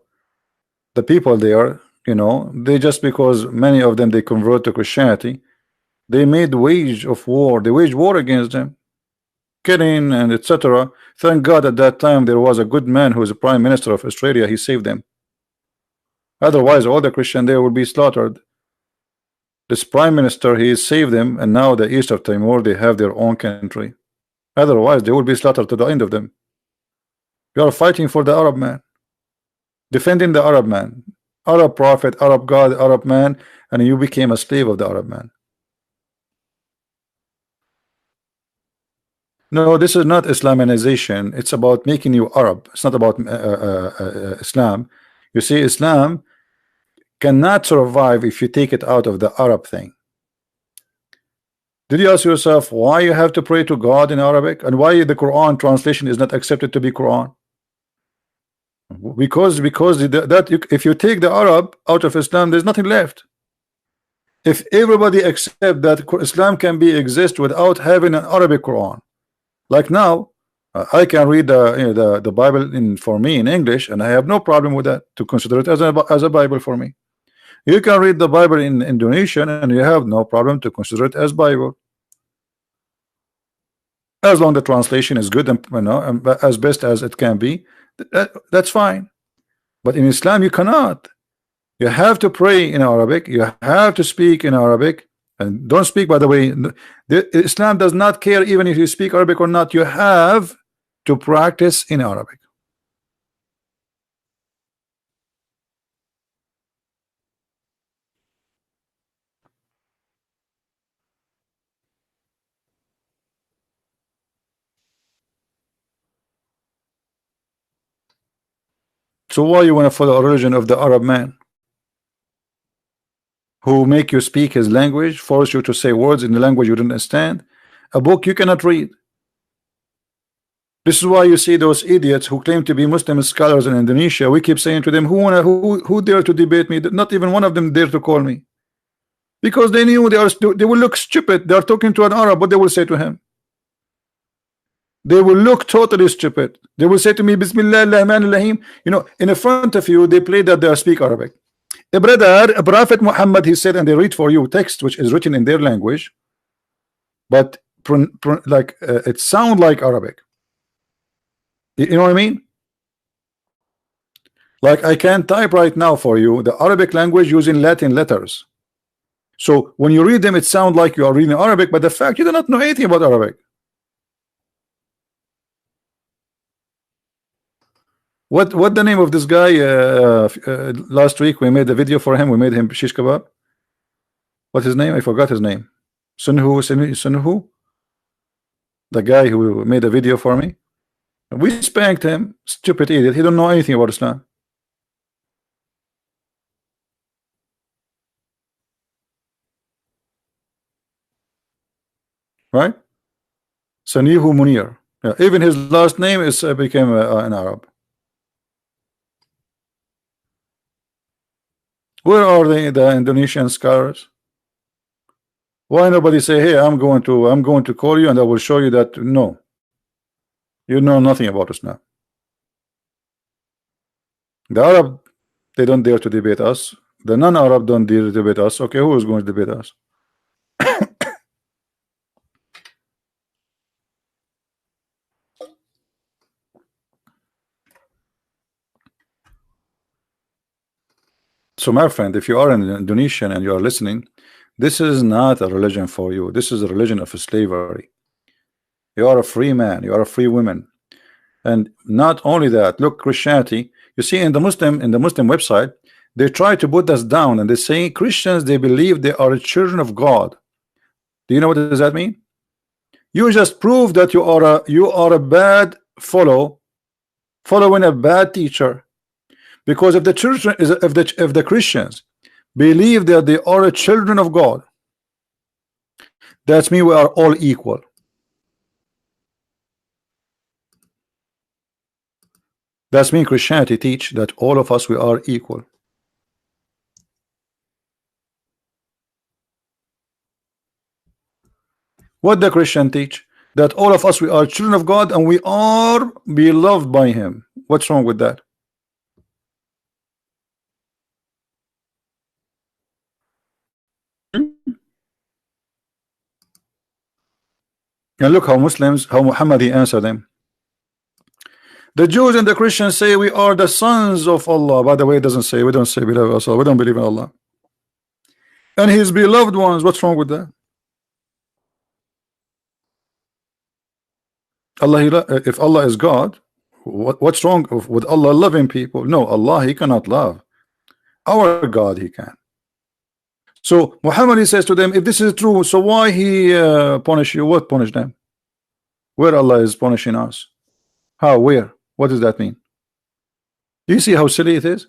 the people there, you know, they just because many of them they convert to Christianity, they made wage of war. They waged war against them, killing and etc. Thank God at that time there was a good man who was the Prime Minister of Australia. He saved them. Otherwise, all the Christian there would be slaughtered. This Prime Minister he saved them, and now the east of Timor they have their own country. Otherwise, they will be slaughtered to the end of them. You are fighting for the Arab man, defending the Arab man, Arab prophet, Arab God, Arab man, and you became a slave of the Arab man. No, this is not Islamization. It's about making you Arab. It's not about Islam. You see, Islam cannot survive if you take it out of the Arab thing. Did you ask yourself why you have to pray to God in Arabic and why the Quran translation is not accepted to be Quran? Because if you take the Arab out of Islam, there's nothing left. If everybody accept that Islam can be exist without having an Arabic Quran, like now, I can read the Bible for me in English, and I have no problem with that to consider it as a Bible for me. You can read the Bible in Indonesian, and you have no problem to consider it as Bible, as long the translation is good and as best as it can be. That's fine. But in Islam, you cannot. You have to pray in Arabic. You have to speak in Arabic. And don't speak, by the way. Islam does not care even if you speak Arabic or not. You have to practice in Arabic. So why you want to follow a religion of the Arab man who make you speak his language, force you to say words in the language you don't understand, a book you cannot read? This is why you see those idiots who claim to be Muslim scholars in Indonesia. We keep saying to them, who dare to debate me? Not even one of them dare to call me, because they knew they will look stupid. They are talking to an Arab. What they will say to him? They will look totally stupid. They will say to me, Bismillah ar-Rahman ar-Rahim. You know, in front of you, they play that they speak Arabic. A brother, a Prophet Muhammad, he said, and they read for you text which is written in their language, but it sound like Arabic. You know what I mean? Like I can type right now for you the Arabic language using Latin letters. So when you read them, it sounds like you are reading Arabic, but the fact you do not know anything about Arabic. What the name of this guy? Last week we made a video for him. We made him shish kebab. What's his name? I forgot his name. Sunhu. The guy who made a video for me. We spanked him. Stupid idiot. He don't know anything about Islam. Right? Sanihu Munir. Yeah, even his last name is became an Arab. Where are the Indonesian scholars? Why nobody say, hey, I'm going to call you and I will show you that no, you know nothing about us now. The Arab, they don't dare to debate us. The non-Arab don't dare to debate us. Okay, who is going to debate us? So my friend, if you are an Indonesian and you are listening, this is not a religion for you. This is a religion of slavery. You are a free man, you are a free woman. And not only that, look, Christianity, you see in the Muslim website, they try to put us down and they say Christians, they believe they are children of God. Do you know what does that mean? You just prove that you are a bad following a bad teacher. Because if the children is if the Christians believe that they are children of God, that's mean we are all equal. That's mean Christianity teach that all of us we are equal. What the Christian teach? That all of us we are children of God and we are beloved by Him. What's wrong with that? And look how Muhammad he answered them. The Jews and the Christians say we are the sons of Allah. By the way, it doesn't say, we don't say we love Allah. We don't believe in Allah. And His beloved ones. What's wrong with that? If Allah is God, what's wrong with Allah loving people? No, Allah He cannot love. Our God He can. So Muhammad he says to them, if this is true, so why He punish you? What punish them? Where Allah is punishing us? How? Where? What does that mean? Do you see how silly it is?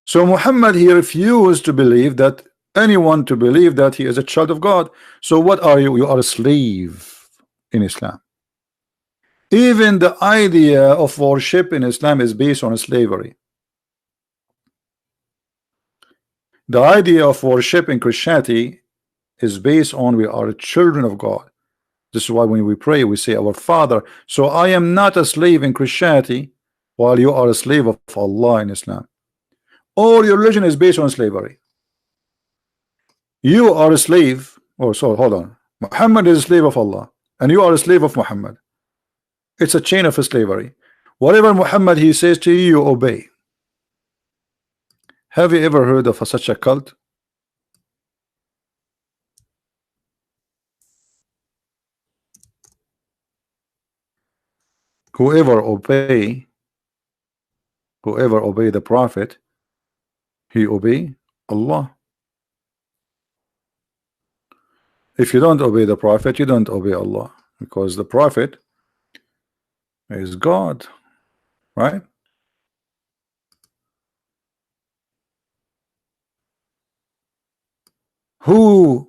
So Muhammad he refused to believe that anyone to believe that he is a child of God. So what are you? You are a slave in Islam. Even the idea of worship in Islam is based on slavery. The idea of worship in Christianity is based on we are children of God. This is why when we pray we say our Father. So I am not a slave in Christianity while you are a slave of Allah in Islam. All your religion is based on slavery. You are a slave. Oh, so hold on. Muhammad is a slave of Allah and you are a slave of Muhammad. It's a chain of slavery. Whatever Muhammad he says to you, you obey. Have you ever heard of such a cult? Whoever obey the Prophet, he obey Allah. If you don't obey the Prophet, you don't obey Allah, because the Prophet is God, right? Who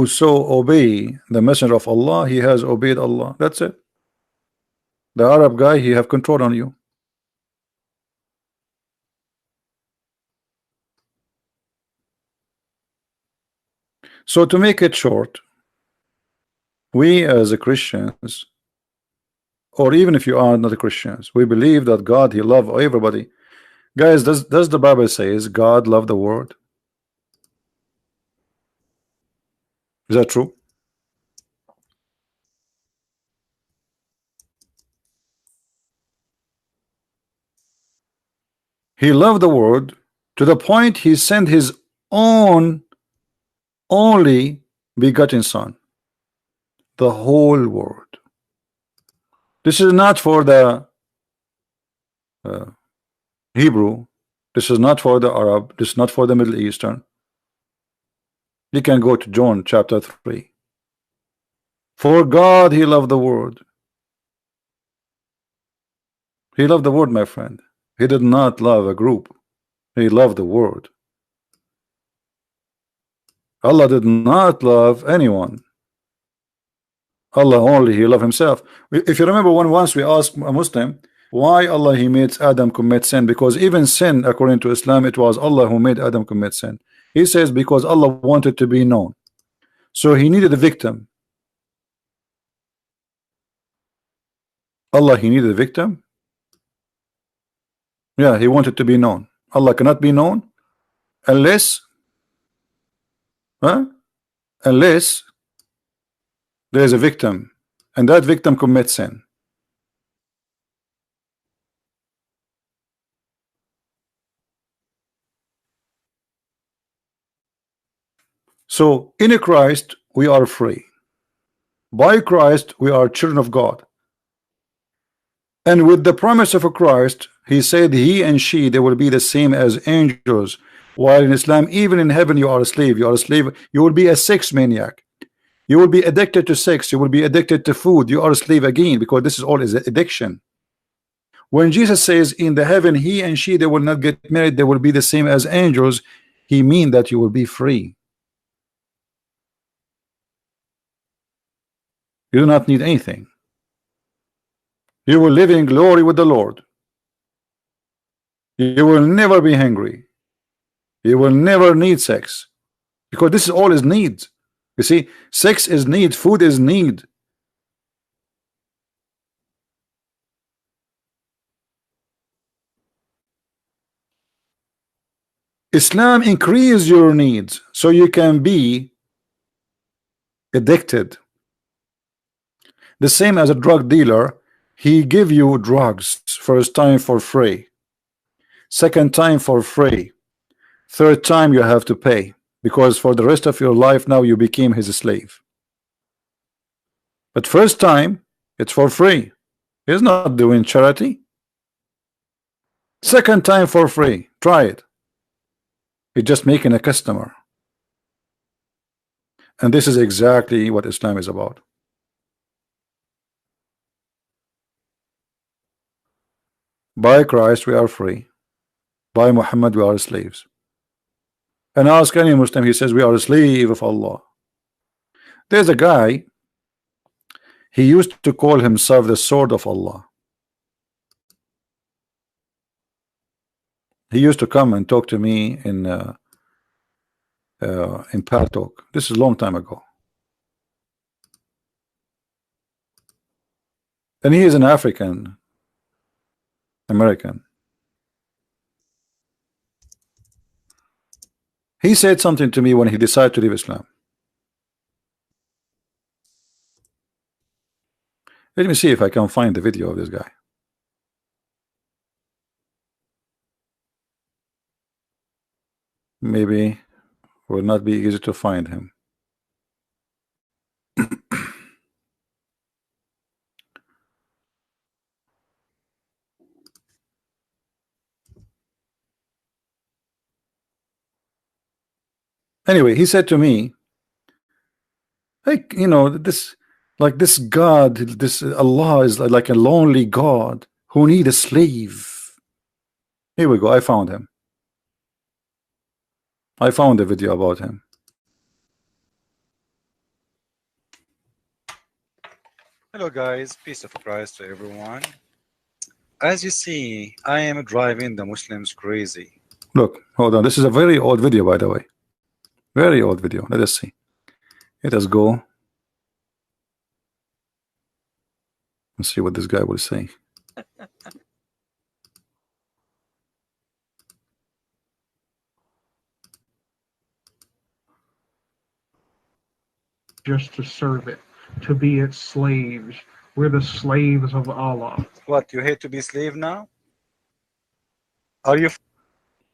so obey the messenger of Allah, he has obeyed Allah. That's it. The Arab guy, he have control on you. So to make it short, we as a Christians, or even if you are not a Christians, we believe that God he love everybody. Guys, does the Bible says God love the world? Is that true? He loved the world to the point he sent his own only begotten son, the whole world. This is not for the Hebrew, this is not for the Arab, this is not for the Middle Eastern. You can go to John chapter 3. For God he loved the world. He loved the world, my friend. He did not love a group. He loved the world. Allah did not love anyone. Allah only he loved himself. If you remember, once we asked a Muslim, Why Allah He made Adam commit sin? Because even sin, according to Islam, it was Allah who made Adam commit sin. He says because Allah wanted to be known, so He needed a victim. Allah He needed a victim. Yeah, He wanted to be known. Allah cannot be known unless, huh? Unless there is a victim, and that victim commits sin. So in Christ we are free. By Christ we are children of God. And with the promise of a Christ, He said he and she, they will be the same as angels. While in Islam, even in heaven you are a slave. You are a slave. You will be a sex maniac. You will be addicted to sex. You will be addicted to food. You are a slave again, because this is all is addiction. When Jesus says in the heaven he and she, they will not get married, they will be the same as angels, He means that you will be free. You do not need anything. You will live in glory with the Lord. You will never be hungry. You will never need sex, because this is all is need. You see, sex is need, food is need. Islam increase your needs so you can be addicted. The same as a drug dealer, he give you drugs first time for free, second time for free, third time you have to pay, because for the rest of your life now you became his slave. But first time it's for free. He's not doing charity. Second time for free. Try it. He's just making a customer. And this is exactly what Islam is about. By Christ we are free. By Muhammad we are slaves. And ask any Muslim, he says we are a slave of Allah. There's a guy, he used to call himself the sword of Allah. He used to come and talk to me in Pal Talk. This is a long time ago. And he is an African American. He said something to me when he decided to leave Islam. Let me see if I can find the video of this guy. Maybe it will not be easy to find him. Anyway, he said to me, like, you know, this, like this God, this Allah is like a lonely God who need a slave. Here we go. I found him. I found a video about him. Hello guys, peace of Christ to everyone. As you see, I am driving the Muslims crazy. Look, hold on. This is a very old video, by the way. Very old video. Let us see. Let us go and see what this guy will say. Just to serve it, to be its slaves. We're the slaves of Allah. What, you hate to be slave now? Are you?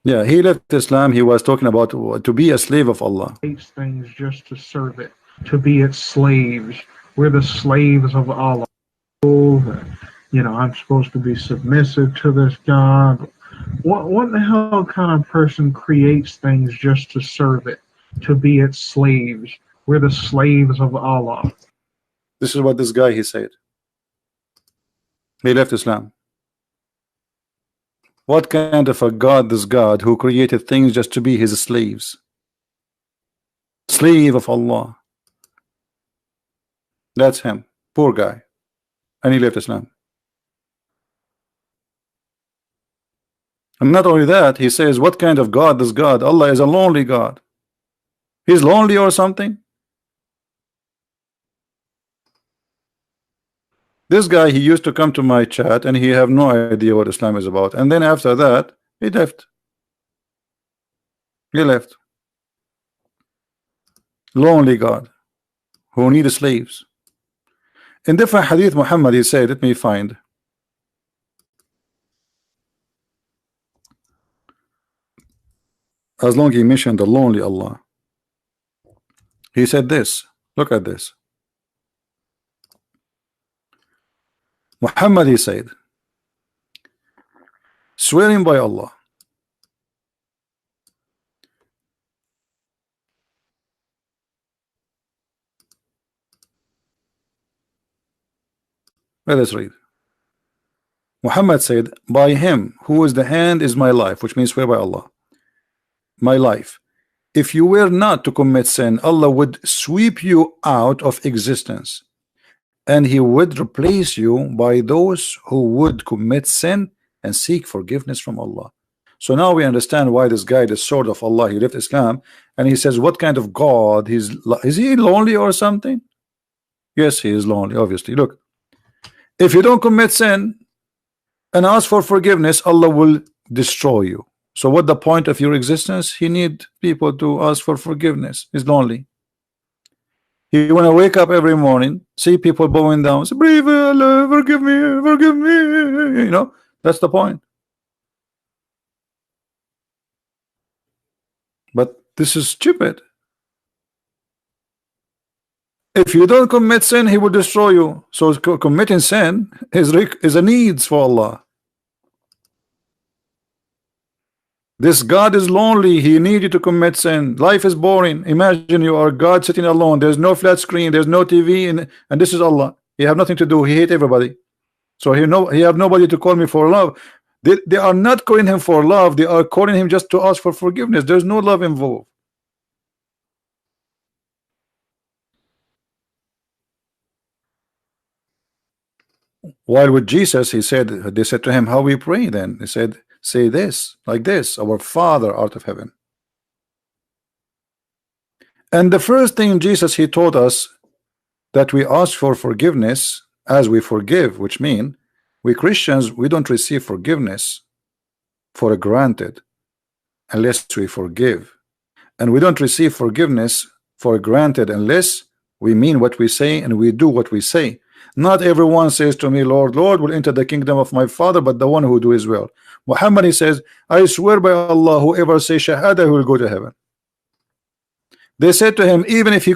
Yeah, he left Islam. He was talking about to be a slave of Allah. Hates things just to serve it, to be its slaves. We're the slaves of Allah. You know, I'm supposed to be submissive to this God. What the hell kind of person creates things just to serve it, to be its slaves? We're the slaves of Allah. This is what this guy he said. He left Islam. What kind of a God this God who created things just to be his slaves? Slave of Allah. That's him. Poor guy. And he left Islam. And not only that, he says, what kind of God is God? Allah is a lonely God. He's lonely or something? This guy, he used to come to my chat and he have no idea what Islam is about. And then after that, he left. He left. Lonely God who need slaves. In different hadith, Muhammad, he said, let me find. As long as he mentioned the lonely Allah, he said this. Look at this. Muhammad, he said, swearing by Allah, let us read. Muhammad said, by him who is the hand is my life, which means swear by Allah, my life. If you were not to commit sin, Allah would sweep you out of existence, and he would replace you by those who would commit sin and seek forgiveness from Allah. So now we understand why this guy, the sword of Allah, he left Islam, and he says, what kind of God? Is he lonely or something? Yes, he is lonely, obviously. Look, if you don't commit sin and ask for forgiveness, Allah will destroy you. So what the point of your existence? He need people to ask for forgiveness. He's lonely. He want to wake up every morning, see people bowing down, say, "Brave Allah, forgive me, forgive me." You know, that's the point. But this is stupid. If you don't commit sin, he will destroy you. So committing sin is a needs for Allah. This God is lonely. He needs you to commit sin. Life is boring. Imagine you are God sitting alone. There's no flat screen. There's no TV, and this is Allah. He have nothing to do. He hate everybody. So he have nobody to call me for love. They are not calling him for love. They are calling him just to ask for forgiveness. There's no love involved. While with Jesus, they said to him, how we pray then? He said, say this, like this, our Father art of heaven. And the first thing Jesus, he taught us that we ask for forgiveness as we forgive, which mean we Christians, we don't receive forgiveness for granted unless we forgive, and we don't receive forgiveness for granted unless we mean what we say and we do what we say. Not everyone says to me, Lord, Lord, will enter the kingdom of my Father, but the one who do his will. Muhammad, he says, I swear by Allah, whoever says shahada, he will go to heaven. They said to him, even if he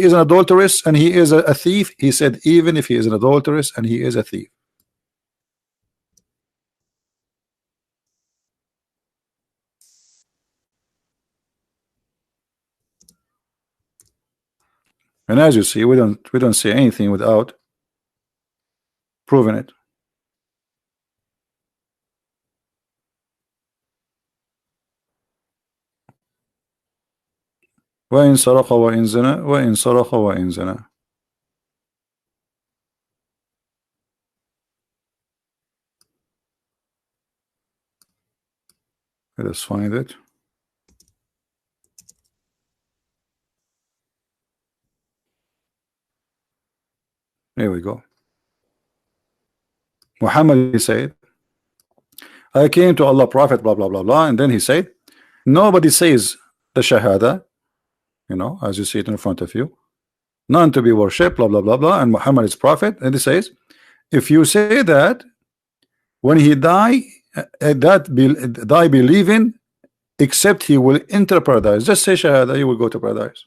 is an adulteress and he is a thief, he said, even if he is an adulteress and he is a thief. And as you see, we don't say anything without proving it. وإن سرق وإن زنى وإن سرق وإن زنى. Let us find it. Here we go. Muhammad, he said, I came to Allah Prophet blah blah blah blah, and then he said, nobody says the shahada, you know, as you see it in front of you, none to be worshipped, blah blah blah blah, and Muhammad is prophet. And he says, if you say that, when he die believing, except he will enter paradise. Just say shahada, he will go to paradise.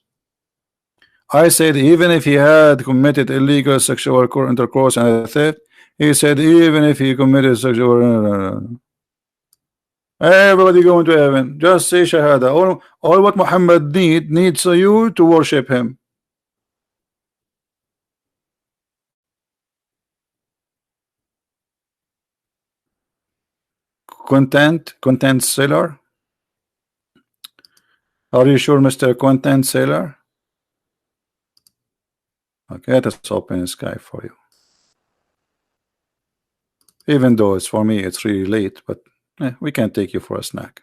I said, even if he had committed illegal sexual intercourse and theft, he said, even if he committed sexual, everybody going to heaven. Just say shahada. All what Muhammad needs you to worship him. Content seller. Are you sure, Mr. Content seller? Okay, let us open Skype for you. Even though it's for me, it's really late, but We can take you for a snack.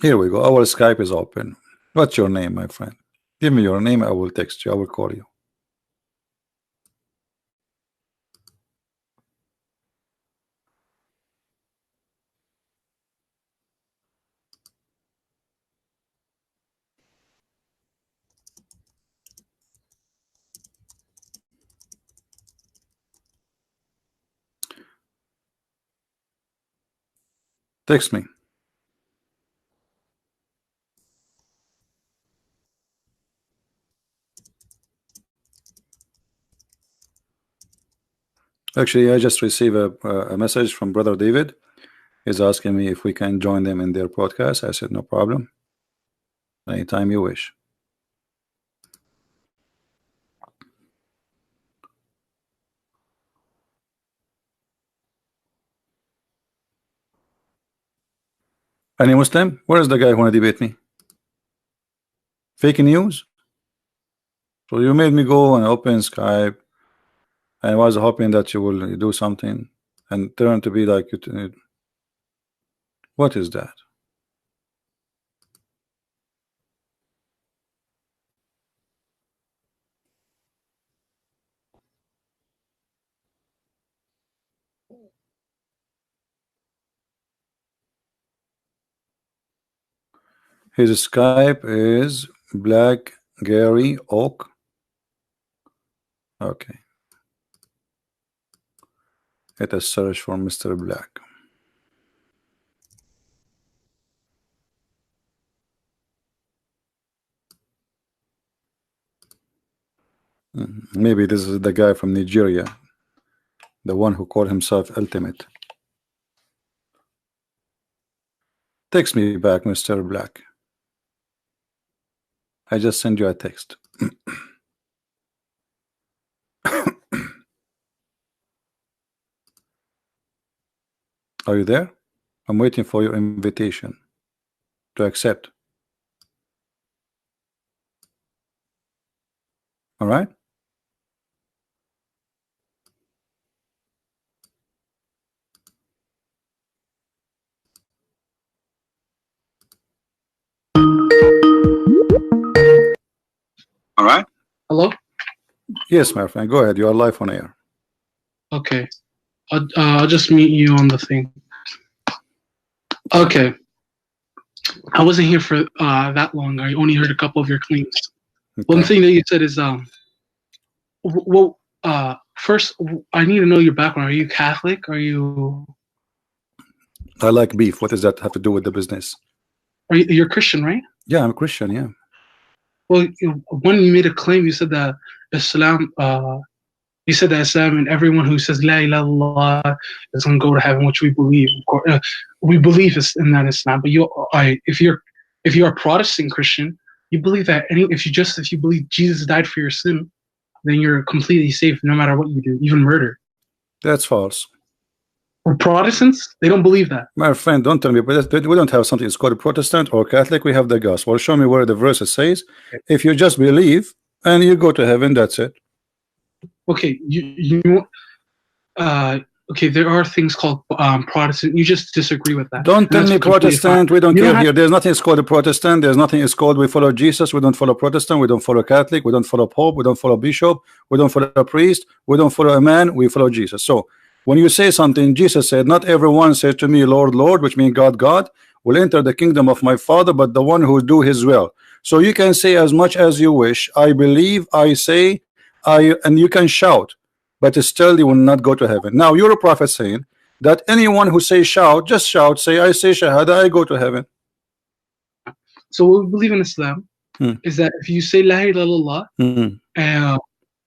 Here we go. Our Skype is open. What's your name, my friend? Give me your name. I will text you. I will call you. Text me. Actually, I just received a message from Brother David. He's asking me if we can join them in their podcast. I said, no problem. Anytime you wish. Any Muslim? Where is the guy who want to debate me? Fake news? So you made me go and open Skype, and I was hoping that you will do something, and turn to be like it. What is that? His Skype is Black Gary Oak. Okay. Let us search for Mr. Black. Maybe this is the guy from Nigeria, the one who called himself Ultimate. Text me back, Mr. Black. I just send you a text. Are you there? I'm waiting for your invitation to accept. All right? All right. Hello? Yes, my friend. Go ahead. You are live on air. Okay. I'll just meet you on the thing. Okay. I wasn't here for that long. I only heard a couple of your claims. Okay. One thing that you said is, well, first, I need to know your background. Are you Catholic? Are you... I like beef. What does that have to do with the business? You're Christian, right? Yeah, I'm a Christian, yeah. Well, when you made a claim, you said that Islam, Islam and everyone who says La ilaha illallah is going to go to heaven, which we believe. We believe in that Islam. But if you're a Protestant Christian, you believe that if you believe Jesus died for your sin, then you're completely safe no matter what you do, even murder. That's false. For Protestants, they don't believe that. My friend, don't tell me, but we don't have something. It's called Protestant or Catholic. We have the gospel. Show me where the verse says, if you just believe and you go to heaven, that's it. Okay, okay, there are things called Protestant. You just disagree with that. Don't tell me Protestant. We don't care here. There's nothing called a Protestant. There's nothing is called we follow Jesus. We don't follow Protestant. We don't follow Catholic. We don't follow Pope. We don't follow Bishop. We don't follow a priest. We don't follow a man. We follow Jesus. So when you say something, Jesus said, not everyone said to me, Lord, Lord, which means God, God, will enter the kingdom of my Father, but the one who do his will. So you can say as much as you wish. I believe, I say, and you can shout, but still you will not go to heaven. Now you're a prophet saying that anyone who say shout, just shout, say I say shahada, I go to heaven. So what we believe in Islam is that if you say La ilaha illallah,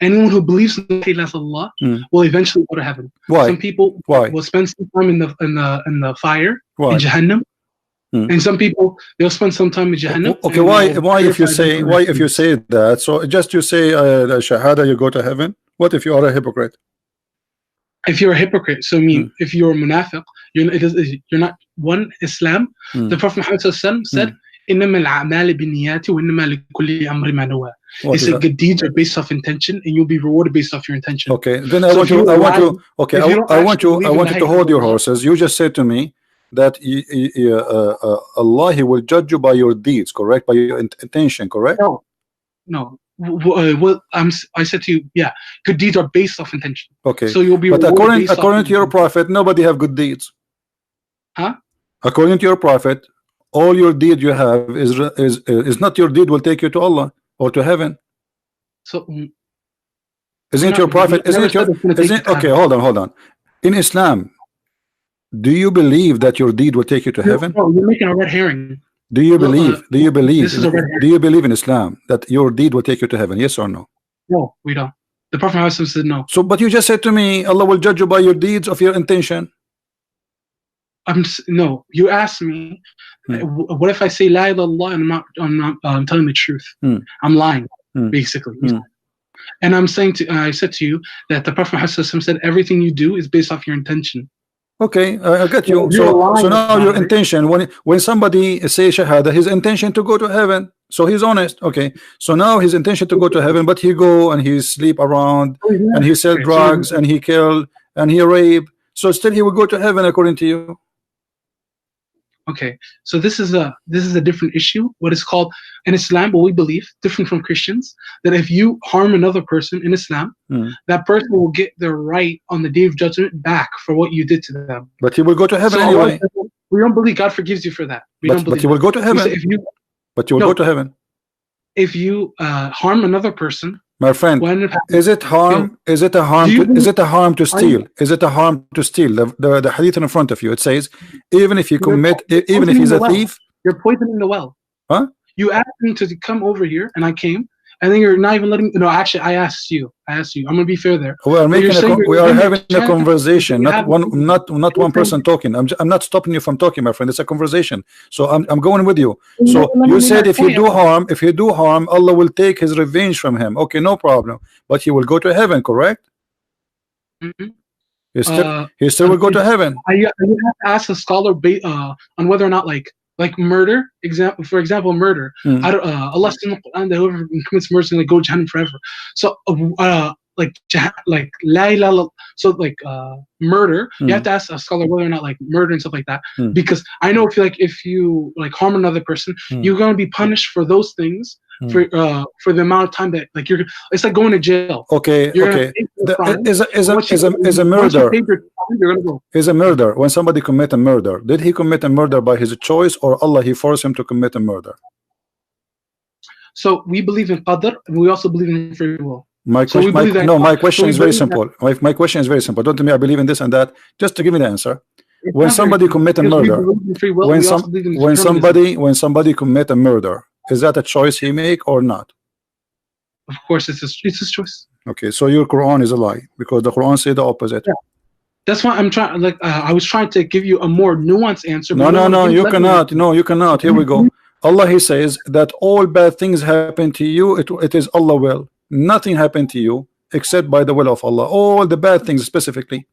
anyone who believes in La ilaha illallah will eventually go to heaven. Why? Some people will spend some time in the fire in Jahannam. And some people they'll spend some time in Jahannam. Okay, why if you say that? So just you say shahada, you go to heaven. What if you are a hypocrite? If you're a hypocrite, so I mean, if you're a munafiq, you're not one Islam. The Prophet Muhammad said, إنما الأعمال بالنيات وإنما لكل أمر ما نوى. What He is said that? good deeds are based off intention, and you'll be rewarded based off your intention. Okay, then I So want if you. you I want lie- you. Okay, if you don't I want actually you. I believe in want the you to hayat hold of your Allah, horses. You just said to me that Allah, He will judge you by your deeds, correct? By your intention, correct? no. Well, I said to you, yeah, good deeds are based off intention. Okay, So you'll be but rewarded based according off to your prophet, nobody have good deeds. Huh? According to your prophet, all your deed you have is not your deed will take you to Allah or to heaven. So Isn't it your prophet? Isn't it your? Isn't okay? Hold on. In Islam, do you believe that your deed will take you to heaven? No, you're making a red herring. Do you believe? Do you believe? This is a red herring. Do you believe in Islam that your deed will take you to heaven? Yes or no? No, we don't. The Prophet Muhammad said no. So, but you just said to me, Allah will judge you by your deeds of your intention. No. You asked me, what if I say la ilaha illallah and I'm telling the truth? I'm lying, basically. And I'm saying I said to you that the Prophet Muhammad said everything you do is based off your intention. Okay, I got you. So now your intention, when somebody say shahada, his intention to go to heaven, so he's honest. Okay, so now his intention to go to heaven, but he go and he sleep around and he sell drugs and he kill and he rape, so still he will go to heaven according to you. Okay, so this is a different issue. What is called in Islam, what we believe, different from Christians, that if you harm another person in Islam, that person will get their right on the Day of Judgment back for what you did to them. But he will go to heaven anyway. We don't believe God forgives you for that. But you will go to heaven. But you will go to heaven. If you harm another person, my friend, is it harm? Is it a harm? Is it a harm to steal? Is it a harm to steal? The hadith in front of you, it says, even if you commit, even if he's a thief, you're poisoning the well. Huh? You asked me to come over here, and I came, and then you're not even letting. No, actually, I asked you. I'm gonna be fair there. We are making we are having a conversation, not one person talking. I'm not stopping you from talking, my friend. It's a conversation. So I'm going with you. So you said if you do harm, Allah will take His revenge from him. Okay, no problem. But he will go to heaven, correct? He still will go to heaven. You have to ask a scholar on whether or not like murder, for example, murder. Allah says in the Quran that whoever commits murder is going to go to Jahannam forever. So, like la ilaha, so like murder, you have to ask a scholar whether or not like murder and stuff like that, because I know if you like harm another person, you're going to be punished for those things for the amount of time that like it's like going to jail. Okay, is a murder. Is a murder. When somebody commit a murder, did he commit a murder by his choice, or Allah he forced him to commit a murder? So we believe in qadr, and we also believe in free will. My question is very simple. My question is very simple. Don't tell me I believe in this and that. Just to give me the answer. When somebody commit a murder, when somebody commit a murder, is that a choice he make or not? Of course, it's his choice. Okay, so your Quran is a lie because the Quran says the opposite. Yeah. That's why I'm trying. Like I was trying to give you a more nuanced answer. No, you cannot. No, you cannot. Here we go. Allah he says that all bad things happen to you. It is Allah will. Nothing happened to you except by the will of Allah. All the bad things specifically.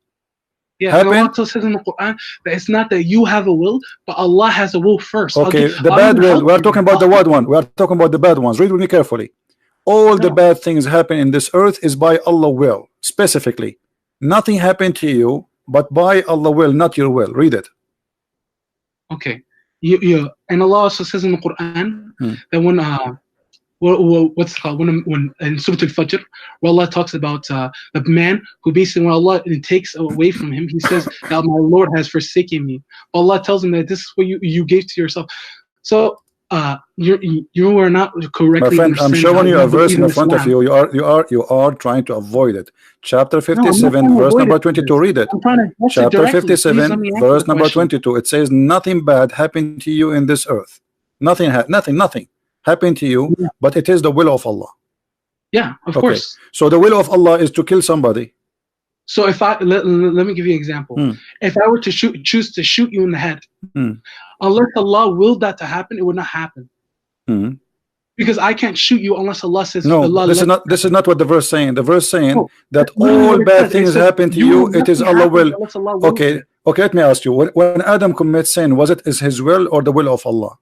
Yeah, and Allah says in the Quran that it's not that you have a will, but Allah has a will first. Okay, the bad will. We are talking about the bad one. We are talking about the bad ones. Read with me carefully. All the bad things happen in this earth is by Allah will, specifically. Nothing happened to you, but by Allah will, not your will. Read it. Okay. And Allah also says in the Quran that when what's it called, when in Surah Al-Fajr, where Allah talks about the man who basically when Allah takes away from him, he says that my Lord has forsaken me. Allah tells him that this is what you gave to yourself. So you are not correctly. My friend, I'm showing you a verse in front of you. You are trying to avoid it. Chapter 57, verse number 22. Read it. Chapter 57, verse number 22. It says, "Nothing bad happened to you in this earth. Nothing happened to you, but it is the will of Allah." Yeah, of course. So the will of Allah is to kill somebody. So if let me give you an example. If I were to choose to shoot you in the head, unless Allah willed that to happen, it would not happen. Because I can't shoot you unless Allah says. No, Allah this is not what the verse saying. The verse saying that all bad things happen to you. It is Allah will. Okay. Let me ask you. When Adam commits sin, was it his will or the will of Allah?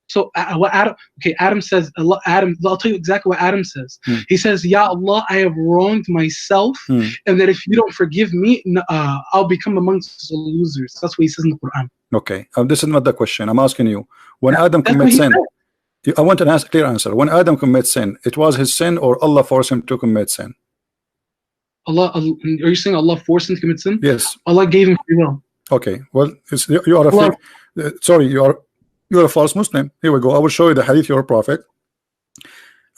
So what Adam? Okay, Adam says. Adam. I'll tell you exactly what Adam says. He says, "Ya Allah, I have wronged myself, and that if you don't forgive me, I'll become amongst the losers." That's what he says in the Quran. Okay, this is not the question. I'm asking you. When Adam commits sin, I want an clear answer. When Adam commits sin, it was his sin, or Allah forced him to commit sin? Allah, are you saying Allah forced him to commit sin? Yes. Allah gave him free will. Okay. Well, you are a fake. Sorry, you're a false Muslim. Here we go. I will show you the hadith of your prophet,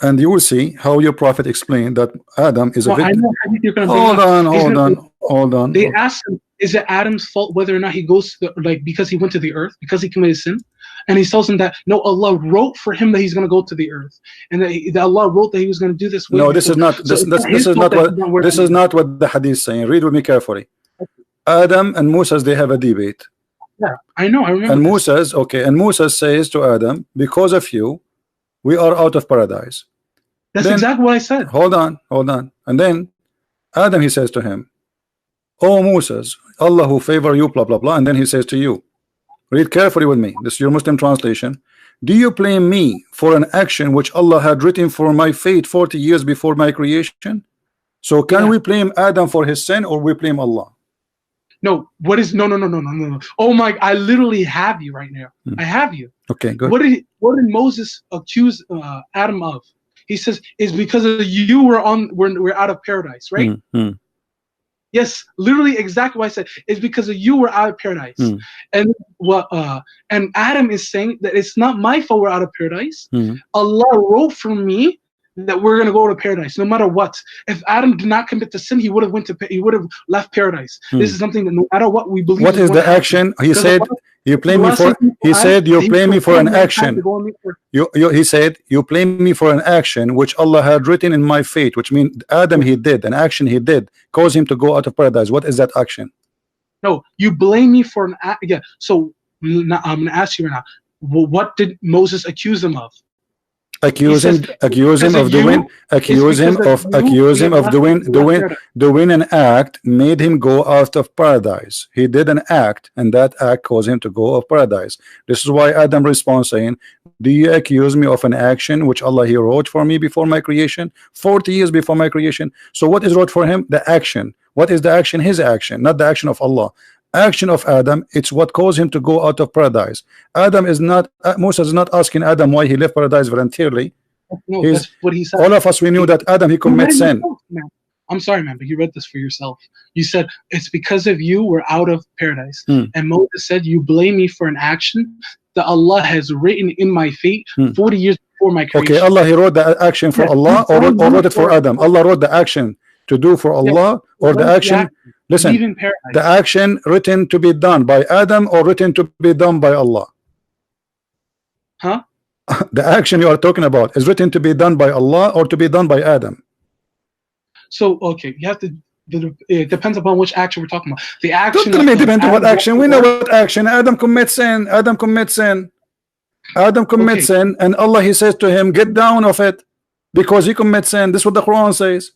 and you will see how your prophet explained that Adam is a victim. Hold on. They asked him, is it Adam's fault whether or not he goes to because he went to the earth, because he committed sin? And he tells him that no, Allah wrote for him that he's going to go to the earth, and that Allah wrote that he was going to do this. No, this is not. This is not what the hadith is saying. Read with me carefully. Adam and Moses, they have a debate. Yeah, I know. I remember. And Moses, okay, and Moses says to Adam, because of you, we are out of paradise. That's exactly what I said. Hold on. And then Adam, he says to him, "Oh Moses, Allah who favor you, blah blah blah." And then he says to you, read carefully with me. This is your Muslim translation. Do you blame me for an action which Allah had written for my fate 40 years before my creation? So can we blame Adam for his sin, or we blame Allah? No, what is no. Oh my, I literally have you right now. I have you. Okay, good. What did Moses accuse Adam of? He says, it's because of you we're out of paradise, right? Yes, literally exactly what I said. It's because of you we're out of paradise. And and Adam is saying that it's not my fault we're out of paradise. Allah wrote for me that we're gonna go to paradise no matter what. If Adam did not commit the sin, he would have left paradise. This is something that no matter what we believe. What is the action? He said you blame me for. He said you blame me for an action. He said you blame me for an action which Allah had written in my fate, which means Adam he did an action he did caused him to go out of paradise. What is that action? No, you blame me for an act. Yeah. So I'm gonna ask you right now. What did Moses accuse him of? Accuse him of doing an act made him go out of paradise. He did an act, and that act caused him to go out of paradise. This is why Adam responds saying, do you accuse me of an action which Allah he wrote for me before my creation, 40 years before my creation? So what is wrote for him? The action. What is the action? His action, not the action of Allah. Action of Adam, it's what caused him to go out of paradise. Adam is not, Moses is not asking Adam why he left paradise voluntarily. No, that's what he said. All of us, we knew that Adam, he commits sin. I'm sorry, man, but you read this for yourself. You said, it's because of you we're out of paradise. And Moses said, you blame me for an action that Allah has written in my fate 40 years before my creation. Okay, Allah, he wrote the action for Allah, or wrote it for Adam? Allah wrote the action to do for Allah, or the action, listen, the action written to be done by Adam or written to be done by Allah? Huh? The action you are talking about is written to be done by Allah or to be done by Adam? So, okay, you have to, it depends upon which action we're talking about. The action. Don't depend on what action. We know what action. Adam commits sin. Adam commits sin. Adam commits sin, and Allah, he says to him, get down of it because he commits sin. This is what the Quran says.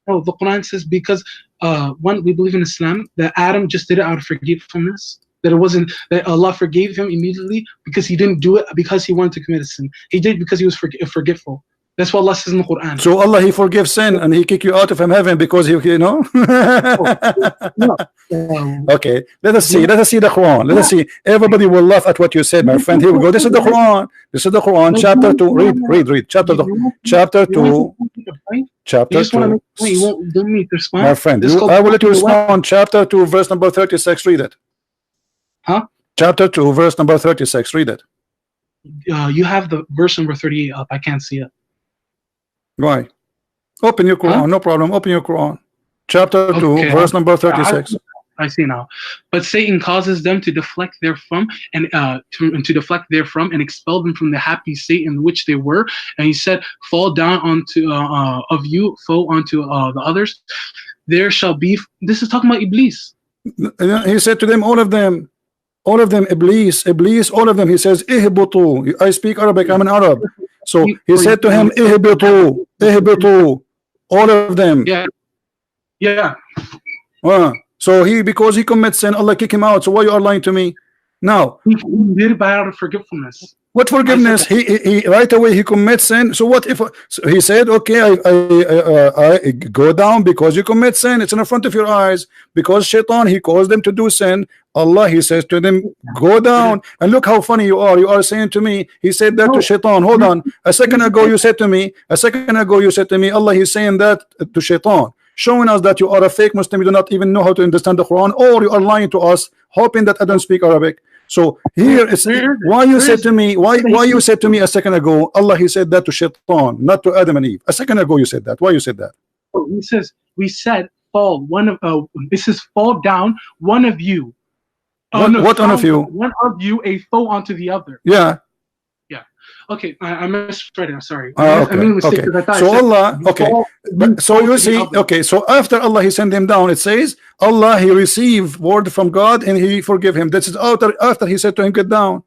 No, the Quran says because one, we believe in Islam that Adam just did it out of forgetfulness. That it wasn't that Allah forgave him immediately because he didn't do it because he wanted to commit a sin. He did because he was forgetful. That's what Allah says in the Quran. So Allah, he forgives sin and he kick you out of heaven because you know. Okay, let us see the Quran. Let us see. Everybody will laugh at what you said, my friend. Here we go. This is the Quran. This is the Quran, chapter 2. Read. Chapter 2. Chapter 2. You won't let me respond. My friend, I will let you respond. Chapter 2, verse number 36. Read it. Huh? Chapter 2, verse number 36. Read it. You have the verse number 38 up. I can't see it. Why? Open your Quran, no problem. Open your Quran. Chapter 2, verse number 36. I see now. But Satan causes them to deflect therefrom and to deflect therefrom and expel them from the happy state in which they were. And he said, fall down onto of you, fall onto the others. There shall be. This is talking about Iblis. He said to them, all of them, Iblis, all of them. He says, ihbutu. I speak Arabic. I'm an Arab. So he said to him, ihbitu, all of them. Yeah. So because he commits sin, Allah kick him out. So why you are lying to me? Now he did it by out of forgetfulness. What forgiveness? He right away he commits sin. So what if so he said, okay, I go down because you commit sin. It's in front of your eyes. Because Shaitan, he caused them to do sin. Allah, he says to them, go down. And look how funny you are. You are saying to me, he said that to Shaitan. Hold on. A second ago you said to me, Allah, he's saying that to Shaitan, showing us that you are a fake Muslim. You do not even know how to understand the Quran, or you are lying to us, hoping that I don't speak Arabic. So here is why you said to me, why you said to me a second ago, Allah, he said that to Shaitan, not to Adam and Eve. A second ago you said that. Why you said that? He says, we said fall. This is fall down. One of you. What one of you? One of you a foe onto the other. Yeah. Okay, I misread it. I'm sorry. Okay. I made a mistake because I thought So I said, Allah, okay. So you see, okay. So after Allah, he sent him down. It says Allah, he received word from God and he forgive him. This is after he said to him, get down.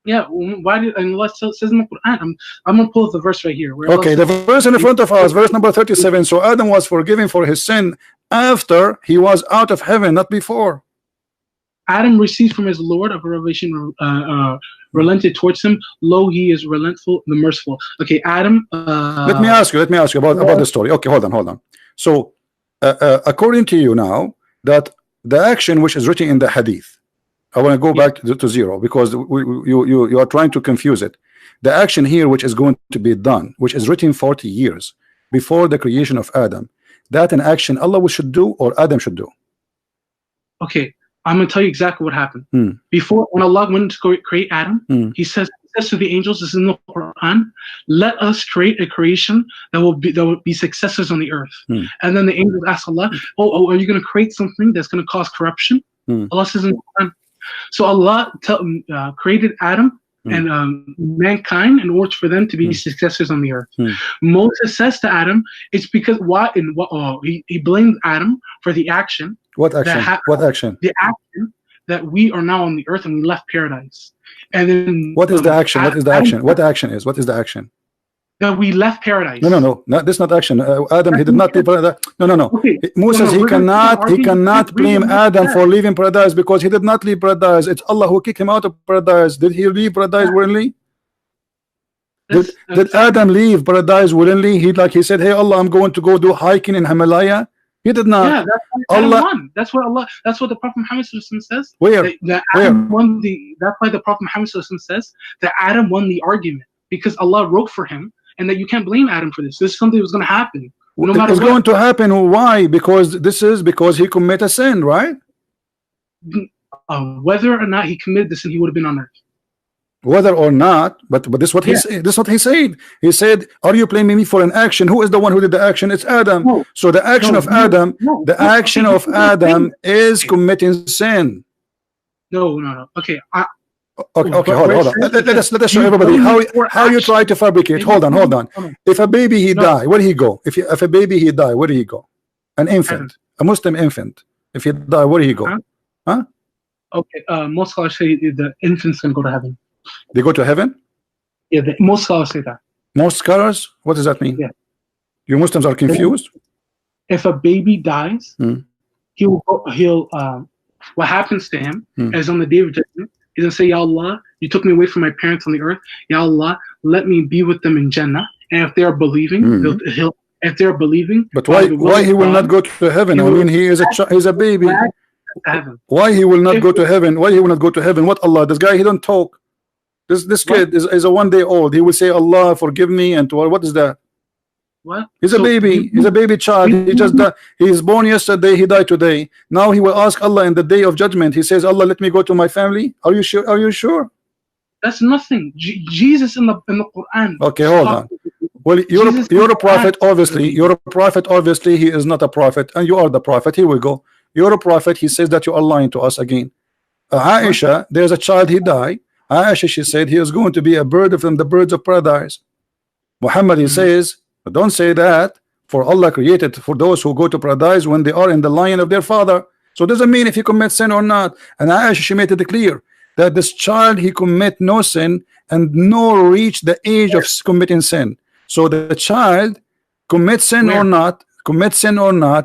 Yeah. Why did and Allah says in the Quran? I'm gonna pull the verse right here. Where Okay, the verse in front of us, verse number 37. So Adam was forgiven for his sin after he was out of heaven, not before. Adam received from his Lord of revelation, relented towards him. Lo, he is relentful, the merciful. Okay, Adam. Let me ask you about the story. Okay, hold on. So, according to you now, that the action which is written in the hadith, I want to go back to zero because you are trying to confuse it. The action here, which is going to be done, which is written 40 years before the creation of Adam, that an action Allah should do or Adam should do? Okay. I'm going to tell you exactly what happened. Before, when Allah went to create Adam, he says to the angels, this is in the Quran, let us create a creation that will be successors on the earth. And then the angels ask Allah, oh, are you going to create something that's going to cause corruption? Allah says in the Quran. So Allah created Adam and mankind in order for them to be successors on the earth. Moses says to Adam, it's because he blamed Adam for the action. What action? What action? The action that we are now on the earth and we left paradise. And then what is the action? What is the action? What action is? What is the action? That we left paradise. No. This is not action. Adam, he did not leave paradise. No. Okay. Moses, he cannot blame Adam for leaving paradise because he did not leave paradise. It's Allah who kicked him out of paradise. Did he leave paradise willingly? Did Adam leave paradise willingly? He said, hey Allah, I'm going to go do hiking in Himalaya. He did not. Yeah, Allah won. That's what the Prophet Muhammad says. Where? That Adam won that's why the Prophet Muhammad says that Adam won the argument because Allah wrote for him and that you can't blame Adam for this. This is something that was going to happen. No matter it's going to happen. Why? Because he committed a sin, right? Whether or not he committed the sin, he would have been on earth. Whether or not, but this is what he said. This is what he said. He said, "Are you blaming me for an action? Who is the one who did the action? It's Adam. No, so the action of Adam, is committing sin." No. Okay. Okay, hold on. Let us show everybody how you try to fabricate. Hold on. If a baby he die, where did he go? If a baby he die, where did he go? An infant, a Muslim infant. If he die, where did he go? Huh? Okay. Most scholars say the infant's gonna go to heaven. They go to heaven? Yeah, most scholars say that. Most scholars? What does that mean? Yeah. You Muslims are confused? If a baby dies, what happens to him is on the day of judgment, he's going to say, Ya Allah, you took me away from my parents on the earth. Ya Allah, let me be with them in Jannah. And if they're believing, if they're believing. But why he will not go to heaven? I mean, he's a baby. Why he will not go to heaven? Why he will not go to heaven? What Allah? This guy, he don't talk. This kid is a 1 day old. He will say, Allah, forgive me. And what is that? What? He's a baby. He's a baby child. He just died. He's born yesterday. He died today. Now he will ask Allah in the day of judgment. He says, Allah, let me go to my family. Are you sure? Are you sure? That's nothing. Jesus in the Quran. Okay, hold on. Well, you're a prophet, obviously. You're a prophet, obviously. He is not a prophet, and you are the prophet. Here we go. You're a prophet. He says that you are lying to us again. Aisha, there's a child. He died. Aisha, she said he is going to be a bird from the birds of paradise. Muhammad, he says, don't say that, for Allah created for those who go to paradise when they are in the line of their father. So it doesn't mean if he commits sin or not. And Aisha, she made it clear that this child, he commit no sin and nor reach the age of committing sin. So the child commits sin or not,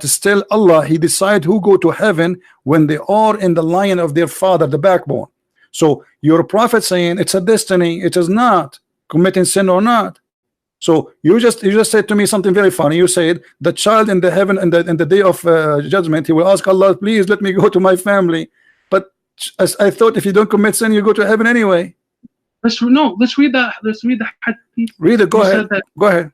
still Allah, he decide who go to heaven when they are in the line of their father, the backbone. So your prophet saying it's a destiny, it is not committing sin or not. So you just said to me something very funny. You said the child in the heaven and in the day of judgment, he will ask Allah, please let me go to my family. But as I thought, if you don't commit sin, you go to heaven anyway. Let's read that. Let's read the hadith. Read it. Go ahead. Go ahead.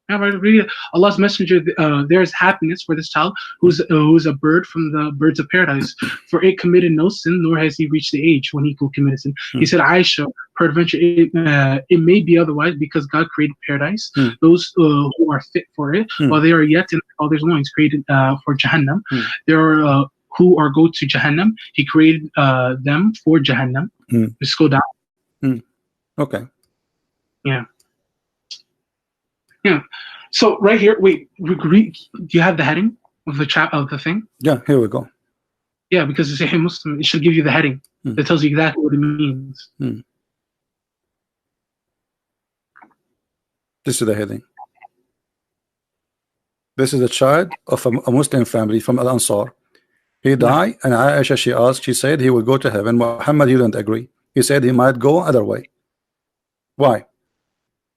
Yeah, right. Read it. Allah's messenger. There is happiness for this child who's a bird from the birds of paradise. For it committed no sin, nor has he reached the age when he could commit a sin. He said, Aisha, peradventure it may be otherwise, because God created paradise, those who are fit for it, while they are yet in others' loins, created for Jahannam. There are who are go to Jahannam. He created them for Jahannam. Let's go down. Okay. Yeah. Yeah. So right here, wait. Do you have the heading of the chat of the thing? Yeah. Here we go. Yeah, because it's a Muslim. It should give you the heading that tells you exactly what it means. This is the heading. This is a child of a Muslim family from Al Ansar. He died, and Aisha, she said he will go to heaven. Muhammad, he didn't agree. He said he might go other way. Why?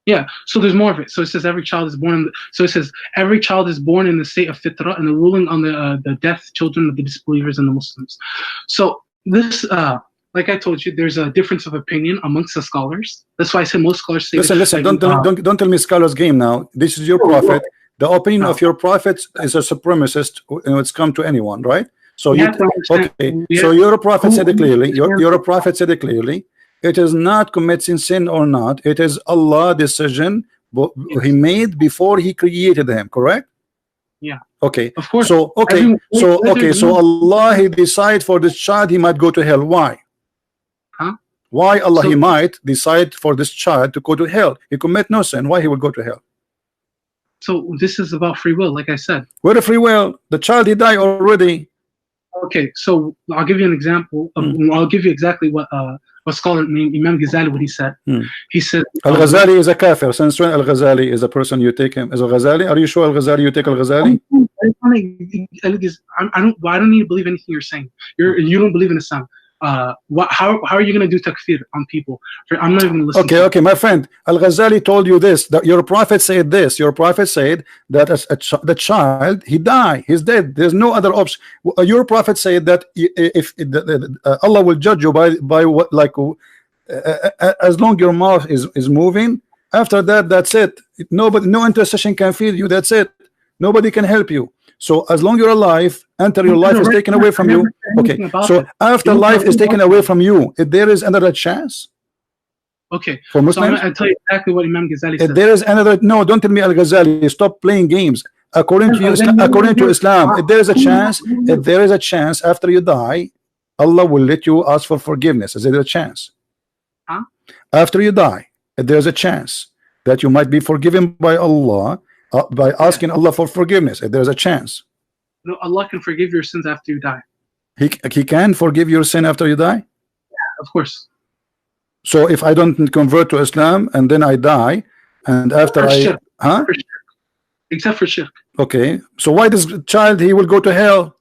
Yeah, so there's more of it. So it says every child is born in the state of fitra, and the ruling on the deaf children of the disbelievers and the Muslims. So this, like I told you, there's a difference of opinion amongst the scholars. That's why I said most scholars say. Listen. Don't tell me scholars' game now. This is your prophet. The opinion of your prophet is a supremacist when it's come to anyone, right? So so your prophet said it clearly. Your prophet said it clearly. It is not committing sin or not. It is Allah's decision he made before he created him, correct? Yeah. Okay. Of course. So so Allah, he decide for this child he might go to hell. Why? Huh? Why Allah he might decide for this child to go to hell? He commit no sin. Why he will go to hell? So this is about free will, like I said. Where the free will? The child he died already. Okay, so I'll give you an example. I'll give you exactly what scholar named Imam Ghazali, what he said. He said Al-Ghazali is a kafir. Since when Al-Ghazali is a person you take him as Al-Ghazali? Are you sure Al-Ghazali you take Al-Ghazali? I don't need to believe anything you're saying. You don't believe in Islam. How are you going to do takfir on people? I'm not even listening. Okay, my friend. Al-Ghazali told you this. That your prophet said this. Your prophet said that the child he died. He's dead. There's no other option. Your prophet said that if Allah will judge you by what, like as long your mouth is moving. After that, that's it. No intercession can feed you. That's it. Nobody can help you. So as long you're alive, until your life is taken away from you. Okay. So after life is taken away from you, if there is another chance. Okay. For Muslims, so I'll tell you exactly what Imam Ghazali said. If there is another, no, don't tell me Al-Ghazali. Stop playing games. According to Islam, if there is a chance after you die, Allah will let you ask for forgiveness. Is there a chance? Huh? After you die, if there's a chance that you might be forgiven by Allah. By asking Allah for forgiveness, if there's a chance. No, Allah can forgive your sins after you die. He can forgive your sin after you die? Yeah, of course. So if I don't convert to Islam and then I die, and after shirk. Except for shirk. Okay, so why this child he will go to hell?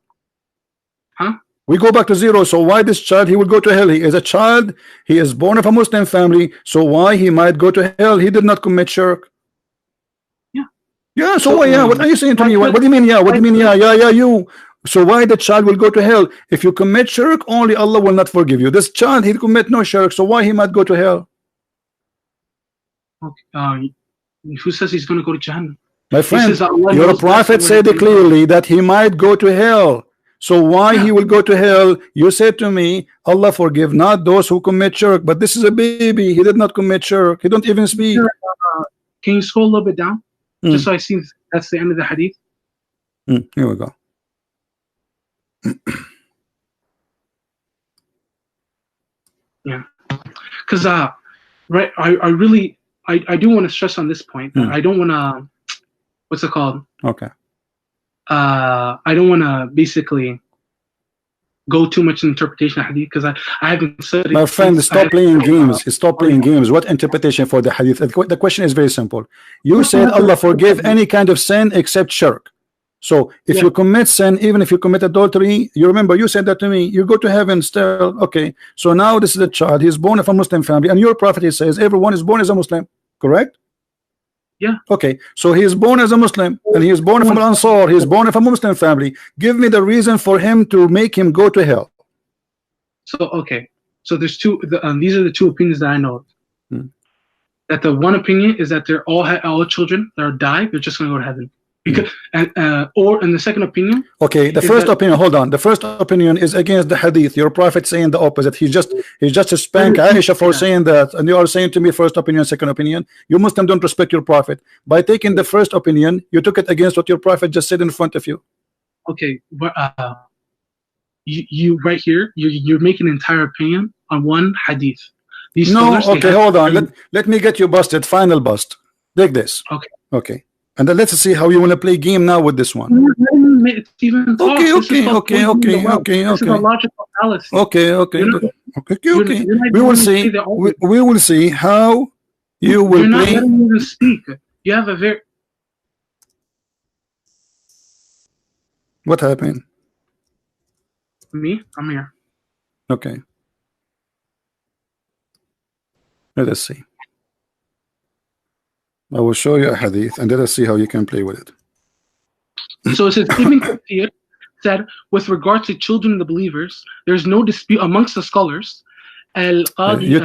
Huh? We go back to zero. So why this child he will go to hell? He is a child, he is born of a Muslim family, so why he might go to hell? He did not commit shirk. Yeah, so yeah, what are you saying to me? What do you mean? Yeah, what do you mean? Yeah, you. So why the child will go to hell? If you commit shirk, only Allah will not forgive you. This child, he commit no shirk, so why he might go to hell? Okay. Who says he's going to go to Jahannam? My friend, your prophet said clearly that he might go to hell. So why he will go to hell? You said to me, Allah forgive not those who commit shirk, but this is a baby. He did not commit shirk. He don't even speak. Can you scroll a little bit down? Just so I see that's the end of the hadith. Here we go. Yeah, because right, I do want to stress on this point that I don't want to, what's it called? Okay. I don't want to basically go too much in interpretation of hadith because I haven't studied. My friend, stop playing games. Stop playing games. What interpretation for the hadith? The question is very simple. You said Allah forgive any kind of sin except shirk. So if Yeah. you commit sin, even if you commit adultery, you remember you said that to me, you go to heaven still. Okay, so now this is a child, he's born of a Muslim family, and your prophet, he says everyone is born as a Muslim, correct? Yeah. Okay, so he is born as a Muslim, and he is born from an Ansar, he is born of a Muslim family. Give me the reason for him to make him go to hell. So okay, so there's two. These are the two opinions that I know of. That the one opinion is that they're all children that are die, they're just going to go to heaven. Because and the second opinion. Okay, the first opinion. Hold on. The first opinion is against the hadith. Your prophet saying the opposite. He just spanked Aisha for saying that, and you are saying to me first opinion, second opinion. You Muslim don't respect your prophet. By taking the first opinion, you took it against what your prophet just said in front of you. Okay, but you right here, you're making an entire opinion on one hadith. These No, scholars, okay, hold on. Let me get you busted. Final bust. Take this. Okay. Okay. And then let's see how you want to play game now with this one. Okay. This is a logical fallacy. Okay. We will see. We will see how you will You're not play. letting me even speak. You have a very. What happened? Me? I'm here. Okay. Let us see. I will show you a hadith and let us see how you can play with it. So it says, Ibn Kathir said, with regard to children of the believers, there's no dispute amongst the scholars. You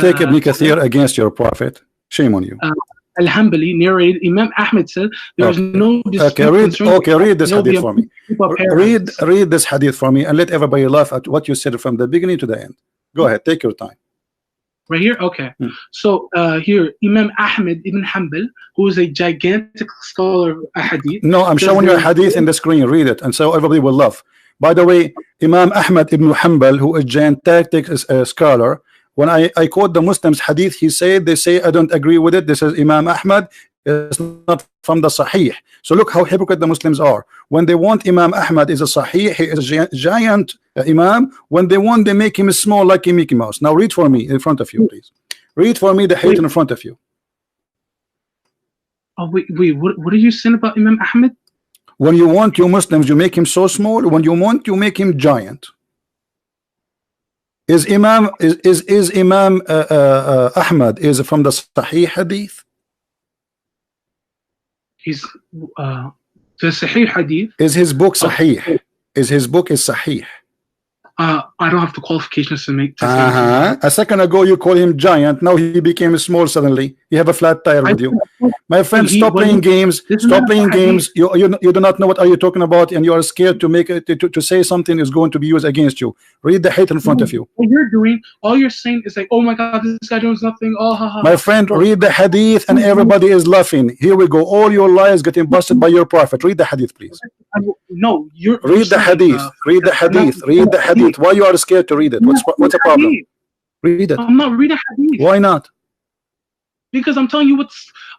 take Ibn Kathir against your prophet. Shame on you. Al-Hanbali narrated, Imam Ahmed said, there's no dispute. Read this hadith for me. Read this hadith for me and let everybody laugh at what you said from the beginning to the end. Go ahead, take your time. Right here? Okay. So here, Imam Ahmed ibn Hanbal, who is a gigantic scholar of hadith. No, I'm showing you a hadith in the screen. Read it, and so everybody will laugh. By the way, Imam Ahmed ibn Hanbal, who is gigantic scholar, when I quote the Muslims hadith, they say I don't agree with it. This is Imam Ahmad. It's not from the Sahih. So look how hypocrite the Muslims are. When they want Imam Ahmad is a Sahih, he is a giant Imam. When they want, they make him small like a Mickey Mouse. Now read for me in front of you, please. Read for me the hadith in front of you. Oh wait, what are you saying about Imam Ahmad? When you want you Muslims, you make him so small. When you want, you make him giant. Is Imam Ahmad is from the Sahih hadith? He's the Sahih hadith. Is his book Sahih? Is his book Sahih? I don't have the qualifications to make. A second ago you call him giant. Now he became small suddenly. You have a flat tire with you. My friend, stop playing games. Stop playing games. You do not know what are you talking about, and you are scared to make it to say something is going to be used against you. Read the hate in front of you. What you're doing, all you're saying is like, oh my God, this guy knows nothing. Oh, ha, ha. My friend, read the hadith, and everybody is laughing. Here we go. All your lies getting busted by your prophet. Read the hadith, please. No, you're read the hadith. Read the hadith. Read the hadith. Why you are scared to read it? What's the problem? Read it. I'm not reading hadith. Why not? Because I'm telling you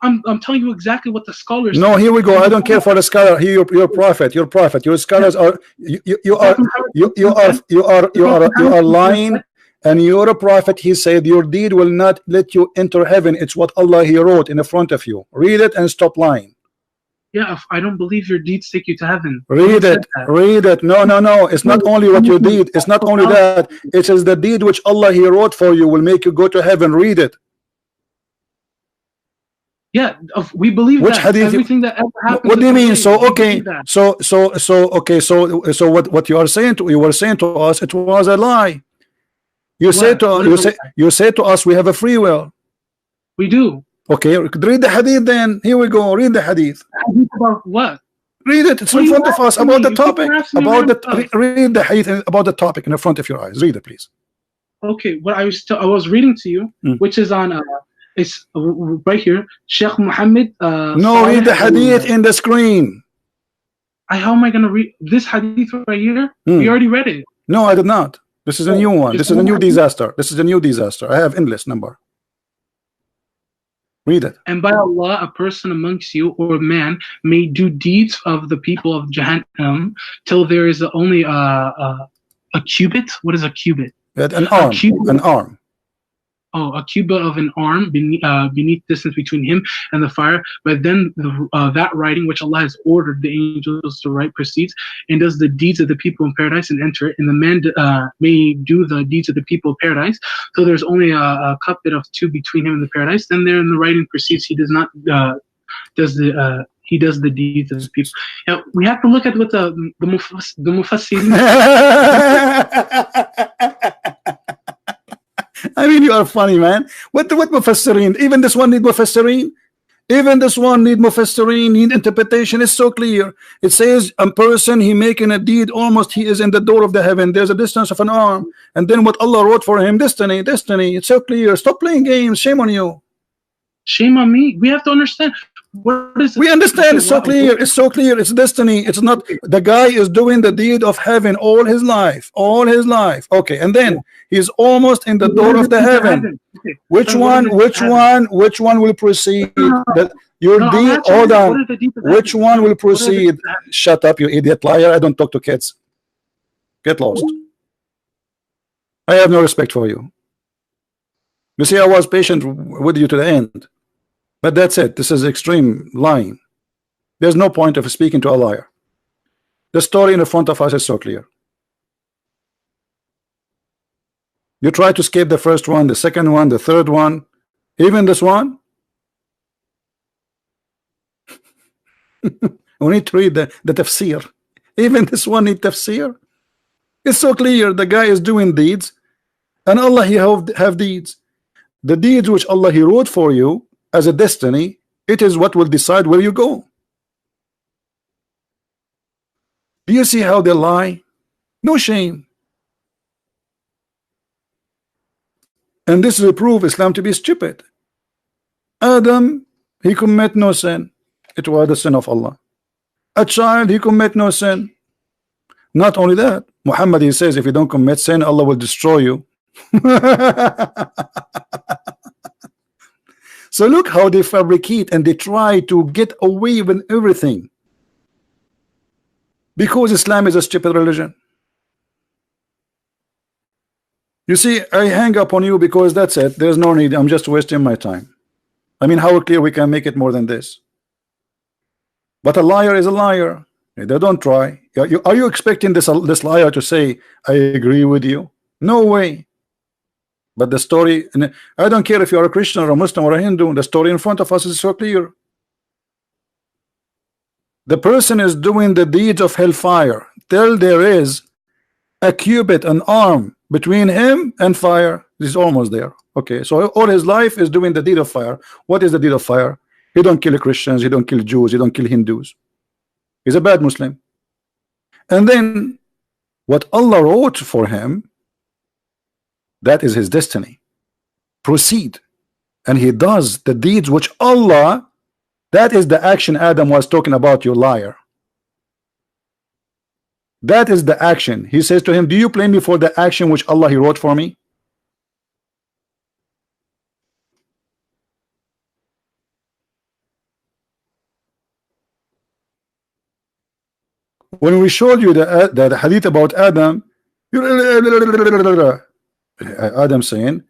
I'm telling you exactly what the scholars. No, here we go. I don't care for the scholar. Here, your prophet. Your scholars are you are lying. And you're a prophet. He said your deed will not let you enter heaven. It's what Allah He wrote in the front of you. Read it and stop lying. Yeah, I don't believe your deeds take you to heaven. Read it. Read it. No. It's not only what you did. It's not only that. It is the deed which Allah He wrote for you will make you go to heaven. Read it. Yeah, we believe which that hadith everything that ever happened. What do you mean? So okay, so what you are saying you were saying to us, it was a lie. You say to us we have a free will. We do. Okay, read the hadith then. Here we go. Read the hadith. Hadith about what? Read it. It's in front of us about the topic. Read the hadith about the topic in the front of your eyes. Read it, please. Okay, what I was reading to you, which is on it's right here. Sheikh Muhammad. No, read the hadith in the screen. How am I gonna read this hadith right here? We already read it. No, I did not. This is a new one. This is a new disaster. This is a new disaster. I have endless number. Read it. And by Allah, a person amongst you or a man may do deeds of the people of Jahannam till there is only a cubit. What is a cubit? An arm. An arm. a cubit of an arm beneath distance between him and the fire. But then that writing which Allah has ordered the angels to write proceeds and does the deeds of the people in paradise and enter it, and the man may do the deeds of the people of paradise. So there's only a cubit of two between him and the paradise. Then there in the writing proceeds, he does not he does the deeds of the people. Now, we have to look at what the Mufassirin. I mean, you are funny, man. What Mufassirin? Even this one need Mufassirin. Even this one need Mufassirin. Need interpretation. It's so clear. It says a person he making a deed almost he is in the door of the heaven. There's a distance of an arm, and then what Allah wrote for him, destiny. It's so clear. Stop playing games. Shame on you. Shame on me. We have to understand. What is it? We understand. It's so clear. It's so clear. It's destiny. It's not the guy is doing the deed of heaven all his life. Okay, and then he's almost in the door of the heaven. Which one will proceed? That your deed. Hold on. Which one will proceed? Shut up, you idiot liar! I don't talk to kids. Get lost. I have no respect for you. You see, I was patient with you to the end. But that's it. This is extreme lying. There's no point of speaking to a liar. The story in front of us is so clear. You try to escape the first one, the second one, the third one, even this one. We need to read the tafsir. Even this one need tafsir. It's so clear. The guy is doing deeds, and Allah he have deeds. The deeds which Allah he wrote for you as a destiny, it is what will decide where you go. Do you see how they lie? No shame. And this will prove Islam to be stupid. Adam, he commit no sin. It was the sin of Allah. A child, he commit no sin. Not only that, Muhammad he says if you don't commit sin, Allah will destroy you. So look how they fabricate and they try to get away with everything because Islam is a stupid religion. You see, I hang up on you because that's it. There's no need. I'm just wasting my time. I mean, how clear we can make it more than this? But a liar is a liar. They don't try. Are you expecting this liar to say, I agree with you? No way. But the story, and I don't care if you're a Christian or a Muslim or a Hindu, the story in front of us is so clear. The person is doing the deeds of hellfire till there is a cubit, an arm between him and fire. He's almost there. Okay, so all his life is doing the deed of fire. What is the deed of fire? He don't kill Christians, he don't kill Jews, he don't kill Hindus. He's a bad Muslim. And then what Allah wrote for him, that is his destiny. Proceed. And he does the deeds which Allah, that is the action Adam was talking about, you liar. That is the action. He says to him, do you blame me for the action which Allah he wrote for me? When we showed you the hadith about Adam, Adam saying,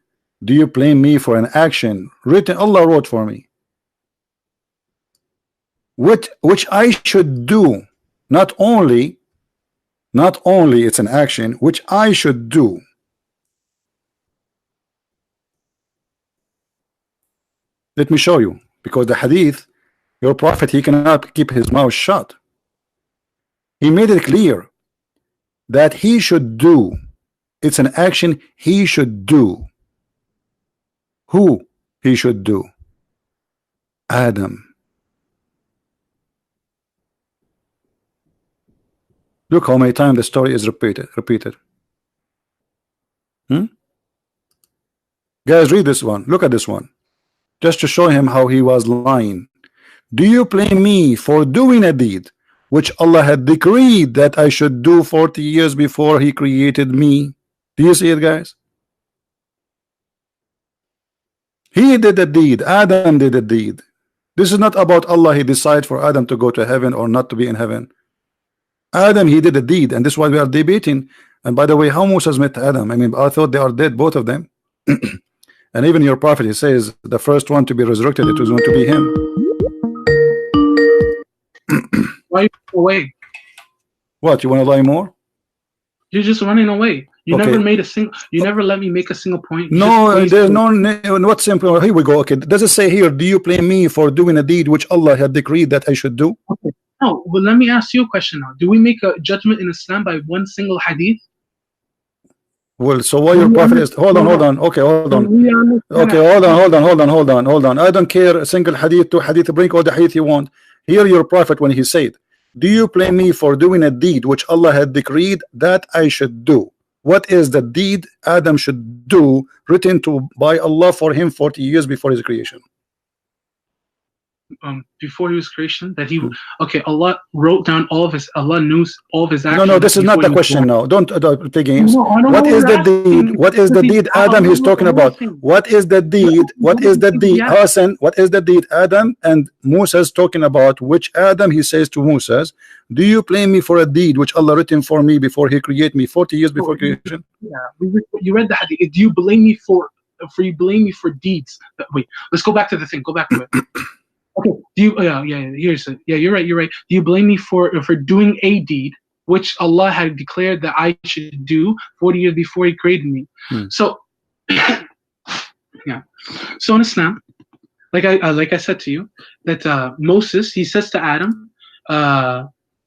do you blame me for an action written Allah wrote for me, which I should do? Not only it's an action which I should do. Let me show you, because the hadith, your prophet, he cannot keep his mouth shut. He made it clear that he should do. It's an action he should do. Who he should do? Adam. Look how many times the story is repeated. Guys, read this one. Look at this one. Just to show him how he was lying. Do you blame me for doing a deed which Allah had decreed that I should do 40 years before he created me? Do you see it, guys? He did the deed. Adam did the deed. This is not about Allah. He decided for Adam to go to heaven or not to be in heaven. Adam, he did the deed, and this is why we are debating. And by the way, how Moses met Adam? I mean, I thought they are dead, both of them. And even your prophet, he says the first one to be resurrected, it was going to be him. Why are you away? What, you want to lie more? You're just running away. You Okay. never made a single. You never let me make a single point. You No, just there's wasted- no. What simple? Here we go. Okay, does it say here? Do you blame me for doing a deed which Allah had decreed that I should do? Okay. No, but let me ask you a question now. Do we make a judgment in Islam by one single hadith? Well, so why your prophet is? Hold on. Okay, hold on. Okay, hold on. I don't care. A single hadith, two hadith, bring all the hadith you want. Hear your prophet when he said, "Do you blame me for doing a deed which Allah had decreed that I should do?" What is the deed Adam should do written to by Allah for him 40 years before his creation? Before he was creation, that he okay, Allah wrote down all of his. Allah knew all of his actions. No, this is not the question now. Don't play games. No, I don't What know is what the you're deed? asking. What is the deed Adam he's talking about? What is the deed? What is the deed? Hassan, what is the deed Adam and Moses talking about? Which Adam he says to Moses, do you blame me for a deed which Allah written for me before he created me 40 years before creation? Yeah, you read the hadith. Do you blame me for you blame me for deeds? Wait, let's go back to the thing. Go back to it. Okay. Do you? Here's it. Yeah, you're right. You're right. Do you blame me for doing a deed which Allah had declared that I should do 40 years before He created me? So, yeah. So in Islam, like I said to you, that Moses, he says to Adam,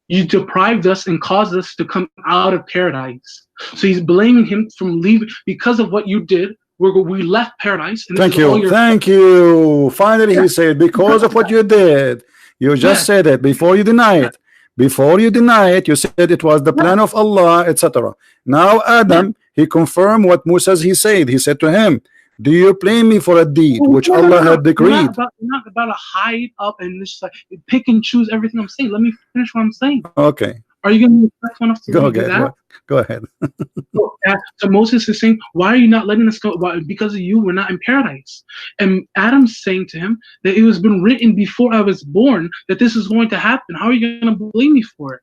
you deprived us and caused us to come out of paradise. So he's blaming him from leaving because of what you did. We left paradise. And Thank you. Finally, he said, because of what you did. You just said it before you deny it. Before you deny it, you said it was the plan of Allah, etc. Now Adam, he confirmed what Moses he said. He said to him, do you blame me for a deed which Allah had decreed? Not about to hide up and just like pick and choose everything I'm saying. Let me finish what I'm saying. Okay. Are you going to be the enough to do that? Go ahead. So Moses is saying, why are you not letting us go? Why? Because of you, we're not in paradise. And Adam's saying to him that it was been written before I was born that this is going to happen. How are you going to blame me for it?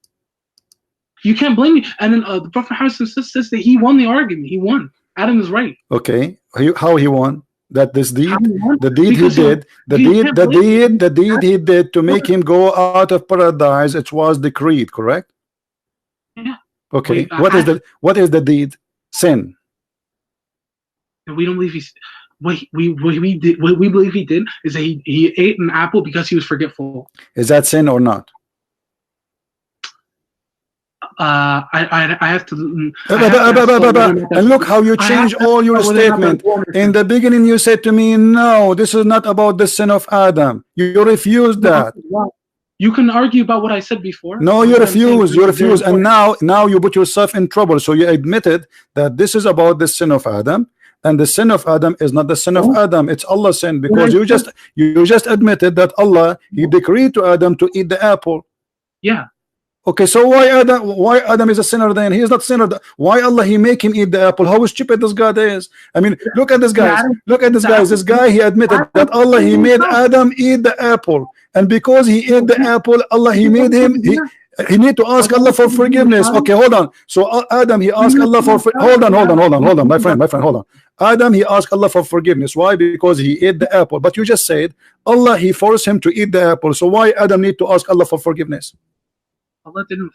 You can't blame me. And then the Prophet Muhammad says that he won the argument. He won. Adam is right. Okay. How he won? That this deed, the deed because he did, the deed he did to make him go out of paradise, it was decreed, correct? Yeah. Okay. What is the deed? Sin. We don't believe he's what we believe he did is that he ate an apple because he was forgetful. Is that sin or not? I have to. And look how you change all your statement. In the beginning, you said to me, "No, this is not about the sin of Adam." You refused that. You can argue about what I said before. No, you refuse. You refuse, and now you put yourself in trouble. So you admitted that this is about the sin of Adam, and the sin of Adam is not the sin of Adam. It's Allah's sin because you just admitted that Allah He decreed to Adam to eat the apple. Yeah. Okay, so why Adam is a sinner then? He is not sinner. Why Allah He make him eat the apple? How stupid this God is. I mean, look at this guy. Look at this guy. This guy, he admitted that Allah He made Adam eat the apple. And because he ate the apple, Allah He made him he need to ask Allah for forgiveness. Okay, hold on. So Adam, he asked Allah for hold on, my friend, hold on. Adam, he asked Allah for forgiveness. Why? Because he ate the apple. But you just said Allah He forced him to eat the apple. So why Adam need to ask Allah for forgiveness? Allah didn't.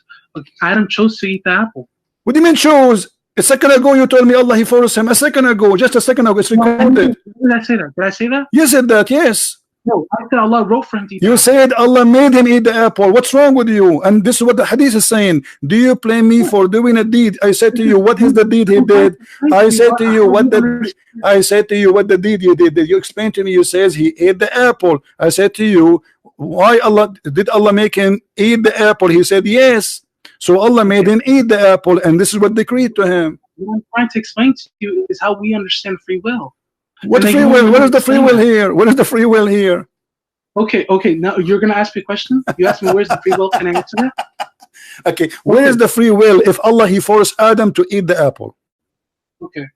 Adam chose to eat the apple. What do you mean chose? A second ago you told me Allah He forced him. Just a second ago, it's recorded. Did I say that? Did I say that? You said that, yes. No, I said Allah wrote for him to eat. You said Allah made him eat the apple. What's wrong with you? And this is what the hadith is saying. Do you blame me for doing a deed? I said to you, what is the deed he did? I said to you what the deed you did. You explained to me. You says he ate the apple. I said to you, why did Allah make him eat the apple? He said yes. So Allah made him eat the apple, and this is what decreed to him. What I'm trying to explain to you is how we understand free will. What free will? What is the free will here? What is the free will here? Okay. Now you're gonna ask me a question. You asked me where's the free will. Can I answer that? Okay. Where is the free will if Allah He forced Adam to eat the apple? Okay.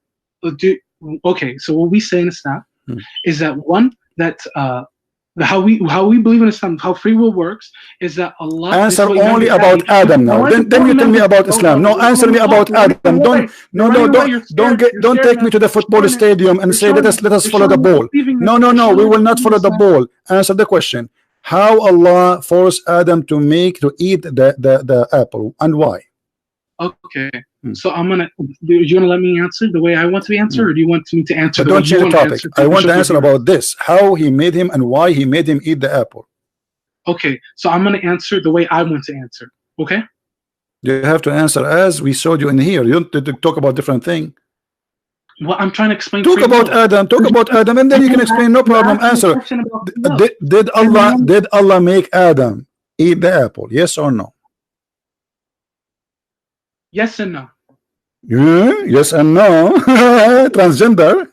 Okay. So what we say in Islam is that one that how we believe in Islam, how free will works, is that Allah. Answer only about Adam now. Then you tell me about Islam. No, answer me about Adam. Don't take me to the football stadium and say let us follow the ball. No, we will not follow the ball. Answer the question. How Allah forced Adam to eat the apple, and why? Okay, so do you want to let me answer the way I want to be answered, or do you want me to answer the way you want to answer? I want to answer about this, how he made him and why he made him eat the apple. Okay, so I'm going to answer the way I want to answer. Okay, you have to answer as we showed you in here. You don't talk about different thing. Well, I'm trying to explain. Talk about Adam, and then you can explain. No problem. Answer. Did Allah make Adam eat the apple? Yes or no? Yes and no. Yes and no. Transgender.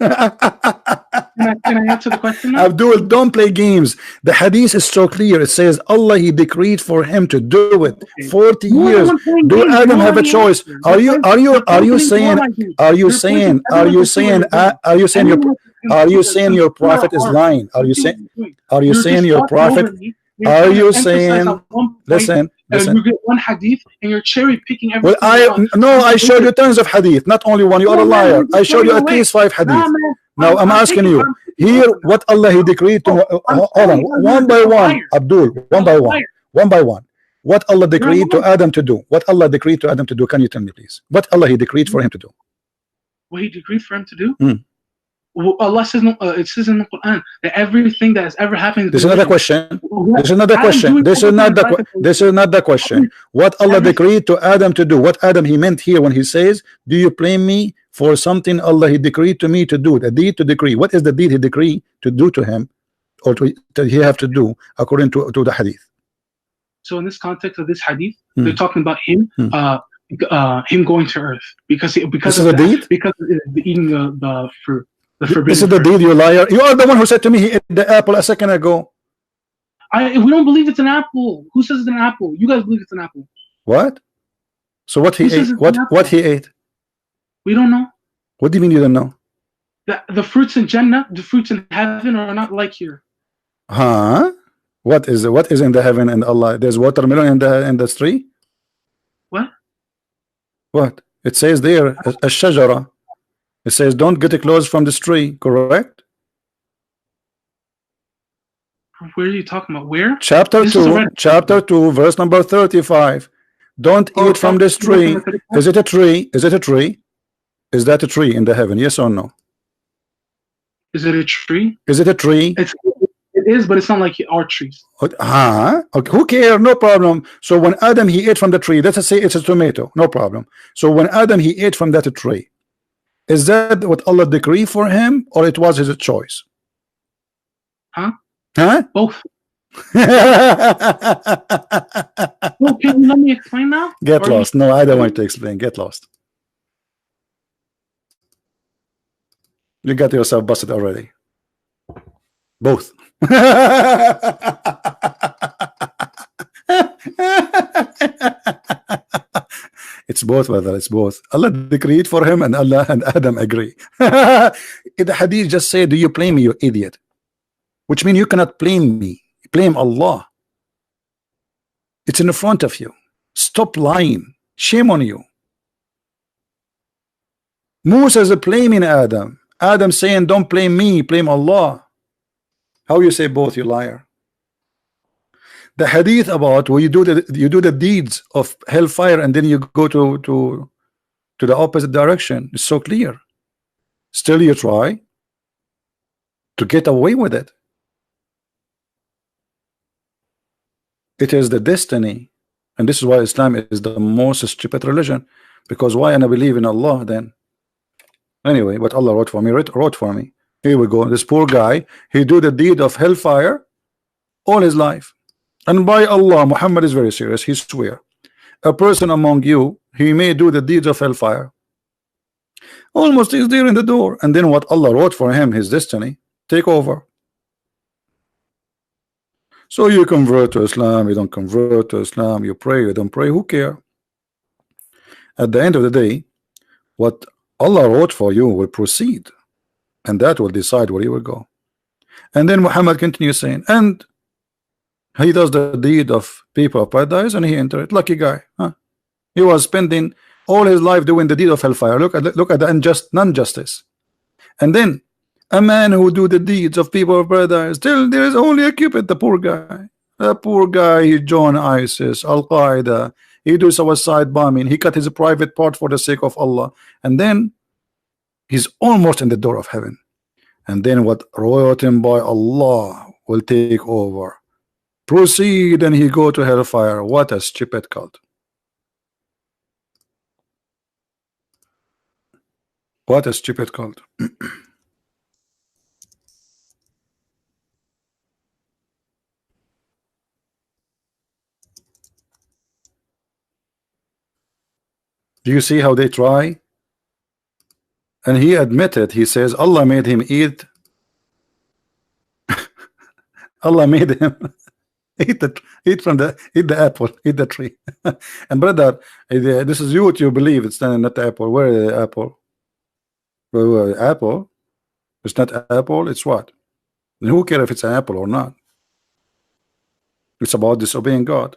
Can I answer the question now? Abdul, don't play games. The hadith is so clear. It says Allah, he decreed for him to do it. 40 years. Do Adam have a choice? Are you saying your prophet is lying? Are you saying your prophet? Are you saying? Listen. You get one hadith and you're cherry picking everything. Well, I showed you tons of hadith, not only one. You are a liar. I showed you at least 5 hadith. Now I'm asking you here what Allah he decreed to. Hold on, one by one, Abdul, one by one. What Allah decreed to Adam to do? What Allah decreed to Adam to do? Can you tell me, please? What Allah he decreed for him to do? What he decreed for him to do? Well, Allah says, it says in the Quran that everything that has ever happened. This is not a question. This is not the question. What Allah decreed to Adam to do? What Adam he meant here when he says, "Do you blame me for something Allah he decreed to me to do?" The deed to decree. What is the deed he decreed to do to him, or to he have to do according to the hadith? So in this context of this hadith, they're talking about him. Him going to earth because this is a deed. Because of eating the fruit. This is the deed, you liar. You are the one who said to me he ate the apple a second ago. We don't believe it's an apple. Who says it's an apple? You guys believe it's an apple. What? So what he ate? What he ate? We don't know. What do you mean you don't know? The fruits in Jannah, the fruits in heaven are not like here. Huh? What is in the heaven and Allah? There's watermelon in the tree? What? What? It says there, a shajara. It says don't get close from this tree, correct? Where are you talking about? Where? Chapter 2, verse number 35. Don't eat from this tree. Is it a tree? Is it a tree? Is that a tree in the heaven? Yes or no? Is it a tree? Is it a tree? It is, but it's not like our trees. Okay, who cares? No problem. So when Adam he ate from the tree, let's say it's a tomato, no problem. So when Adam he ate from that tree, is that what Allah decreed for him, or it was his choice? Huh? Both. Well, can you let me explain now? Get lost. No, I don't want to explain. Get lost. You got yourself busted already. Both. It's both, brother. It's both. Allah decreed for him, and Allah and Adam agree. The hadith just say, "Do you blame me, you idiot?" Which means you cannot blame me. Blame Allah. It's in front of you. Stop lying. Shame on you. Musa is blaming Adam. Adam saying, "Don't blame me, blame Allah." How you say both, you liar? The hadith about where you do the deeds of hellfire and then you go to the opposite direction is so clear. Still you try to get away with it. It is the destiny, and this is why Islam is the most stupid religion. Because why? And I believe in Allah then. Anyway, what Allah wrote for me. Here we go. This poor guy, he do the deed of hellfire all his life. And by Allah, Muhammad is very serious. He swear, a person among you, he may do the deeds of hellfire. Almost is there in the door. And then what Allah wrote for him, his destiny, take over. So you convert to Islam, you don't convert to Islam, you pray, you don't pray, who care? At the end of the day, what Allah wrote for you will proceed, and that will decide where you will go. And then Muhammad continues saying, and he does the deed of people of paradise and he entered it. Lucky guy, huh? He was spending all his life doing the deed of hellfire. Look at the unjust non-justice. And then a man who do the deeds of people of paradise, still there is only a Cupid, the poor guy. The poor guy, he joined ISIS, Al-Qaeda, he do suicide bombing, he cut his private part for the sake of Allah, and then he's almost in the door of heaven. And then what wrote him by Allah will take over. Proceed, and he go to hellfire. What a stupid cult. What a stupid cult. Do you see how they try? And he admitted, he says Allah made him eat. Allah made him eat the apple, eat the tree. And brother, this is you what you believe, it's not the apple. Where is the apple? Apple? It's not apple, it's what? And who cares if it's an apple or not? It's about disobeying God.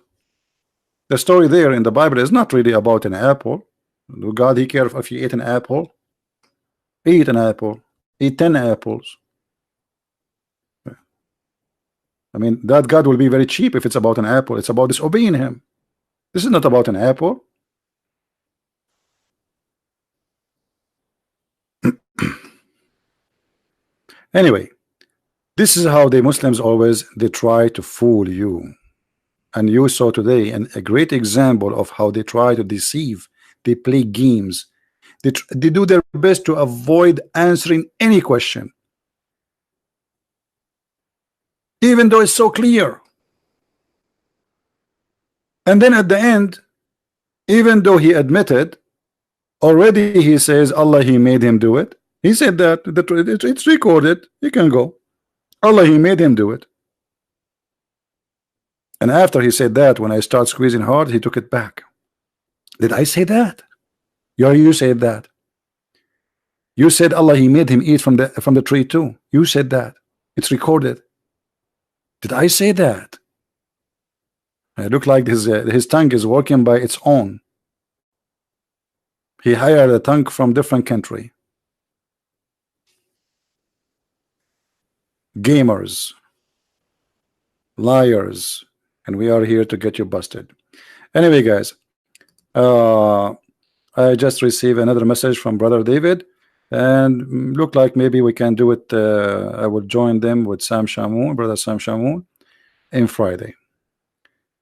The story there in the Bible is not really about an apple. God, he cares if you eat an apple. Eat an apple. Eat 10 apples. I mean, that God will be very cheap if it's about an apple. It's about disobeying him. This is not about an apple. Anyway, this is how the Muslims always they try to fool you. And you saw today a great example of how they try to deceive. They play games. They do their best to avoid answering any question, even though it's so clear. And then at the end, even though he admitted already, he says Allah, he made him do it. He said that it's recorded. You can go. Allah, he made him do it. And after he said that, when I start squeezing hard, he took it back. Did I say that? You said that. You said Allah, he made him eat from the tree too. You said that. It's recorded. Did I say that? It looked like his tongue is working by its own. He hired a tongue from different country. Gamers, liars, and we are here to get you busted. Anyway, guys, I just received another message from Brother David, and look like maybe we can do it. I will join them with Sam Shamoun, Brother Sam Shamoun, in Friday.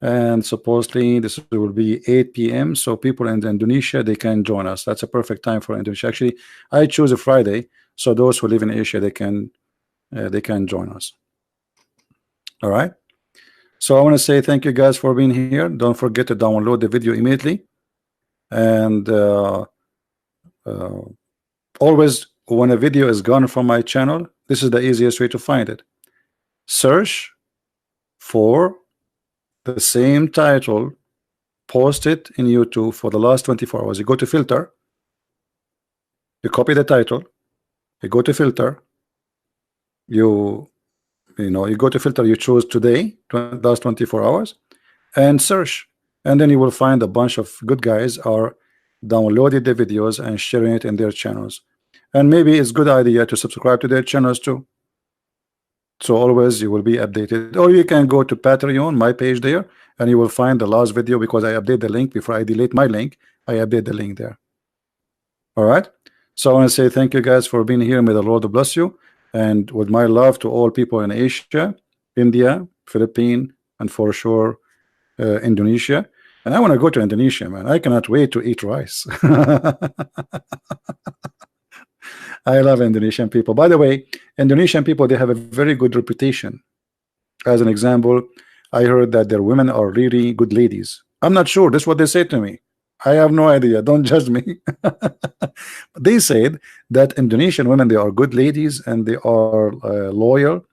And supposedly this will be 8 p.m. so people in Indonesia, they can join us. That's a perfect time for Indonesia. Actually, I choose a Friday, so those who live in Asia, they can join us. All right, so I want to say thank you guys for being here. Don't forget to download the video immediately, and always when a video is gone from my channel, this is the easiest way to find it. Search for the same title, post it in YouTube for the last 24 hours. You go to filter, you copy the title, you go to filter, you go to filter, you choose today, last 24 hours, and search, and then you will find a bunch of good guys are downloaded the videos and sharing it in their channels. And maybe it's a good idea to subscribe to their channels too, so always you will be updated. Or you can go to Patreon, my page there, and you will find the last video, because I update the link before I delete my link. I update the link there. All right, so I want to say thank you guys for being here. May the Lord bless you, and with my love to all people in Asia, India, Philippines, and for sure Indonesia. And I want to go to Indonesia, man. I cannot wait to eat rice. I love Indonesian people. By the way, Indonesian people, they have a very good reputation. As an example, I heard that their women are really good ladies. I'm not sure. That's what they said to me. I have no idea. Don't judge me. They said that Indonesian women, they are good ladies, and they are loyal,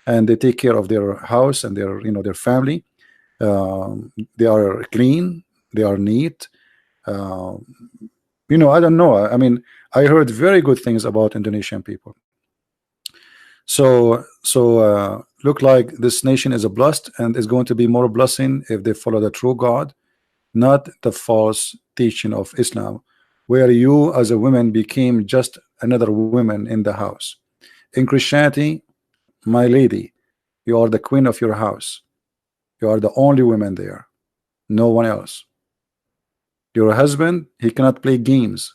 and they take care of their house and their their family. They are clean. They are neat. I don't know. I mean, I heard very good things about Indonesian people. So look like this nation is a blessed and is going to be more blessing if they follow the true God, not the false teaching of Islam, where you as a woman became just another woman in the house. In Christianity, my lady, you are the queen of your house. You are the only woman there, no one else. Your husband, he cannot play games.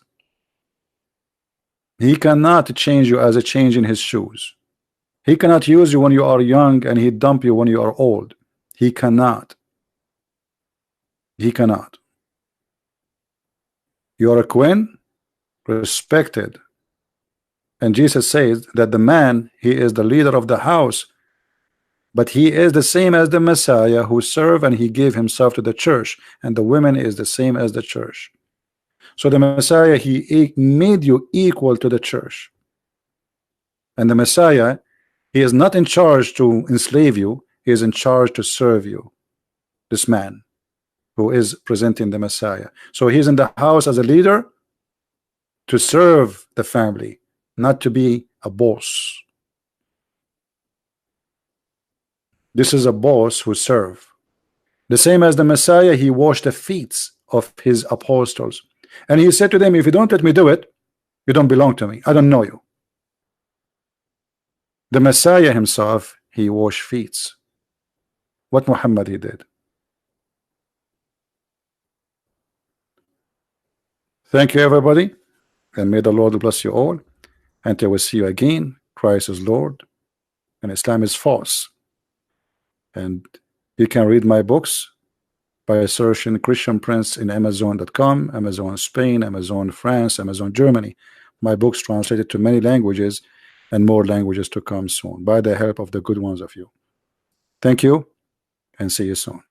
He cannot change you as a change in his shoes. He cannot use you when you are young and he dump you when you are old. He cannot. He cannot. You are a queen, respected. And Jesus says that the man, he is the leader of the house, but he is the same as the Messiah who served and he gave himself to the church, and the women is the same as the church. So the Messiah, he made you equal to the church. And the Messiah, he is not in charge to enslave you, he is in charge to serve you. This man who is presenting the Messiah. So he's in the house as a leader to serve the family, not to be a boss. This is a boss who serve. The same as the Messiah, he washed the feet of his apostles. And he said to them, if you don't let me do it, you don't belong to me. I don't know you. The Messiah himself, he washed feet. What Muhammad he did. Thank you, everybody, and may the Lord bless you all. Until we see you again, Christ is Lord, and Islam is false. And you can read my books by searching Christian Prince in Amazon.com, Amazon Spain, Amazon France, Amazon Germany. My books translated to many languages and more languages to come soon by the help of the good ones of you. Thank you, and see you soon.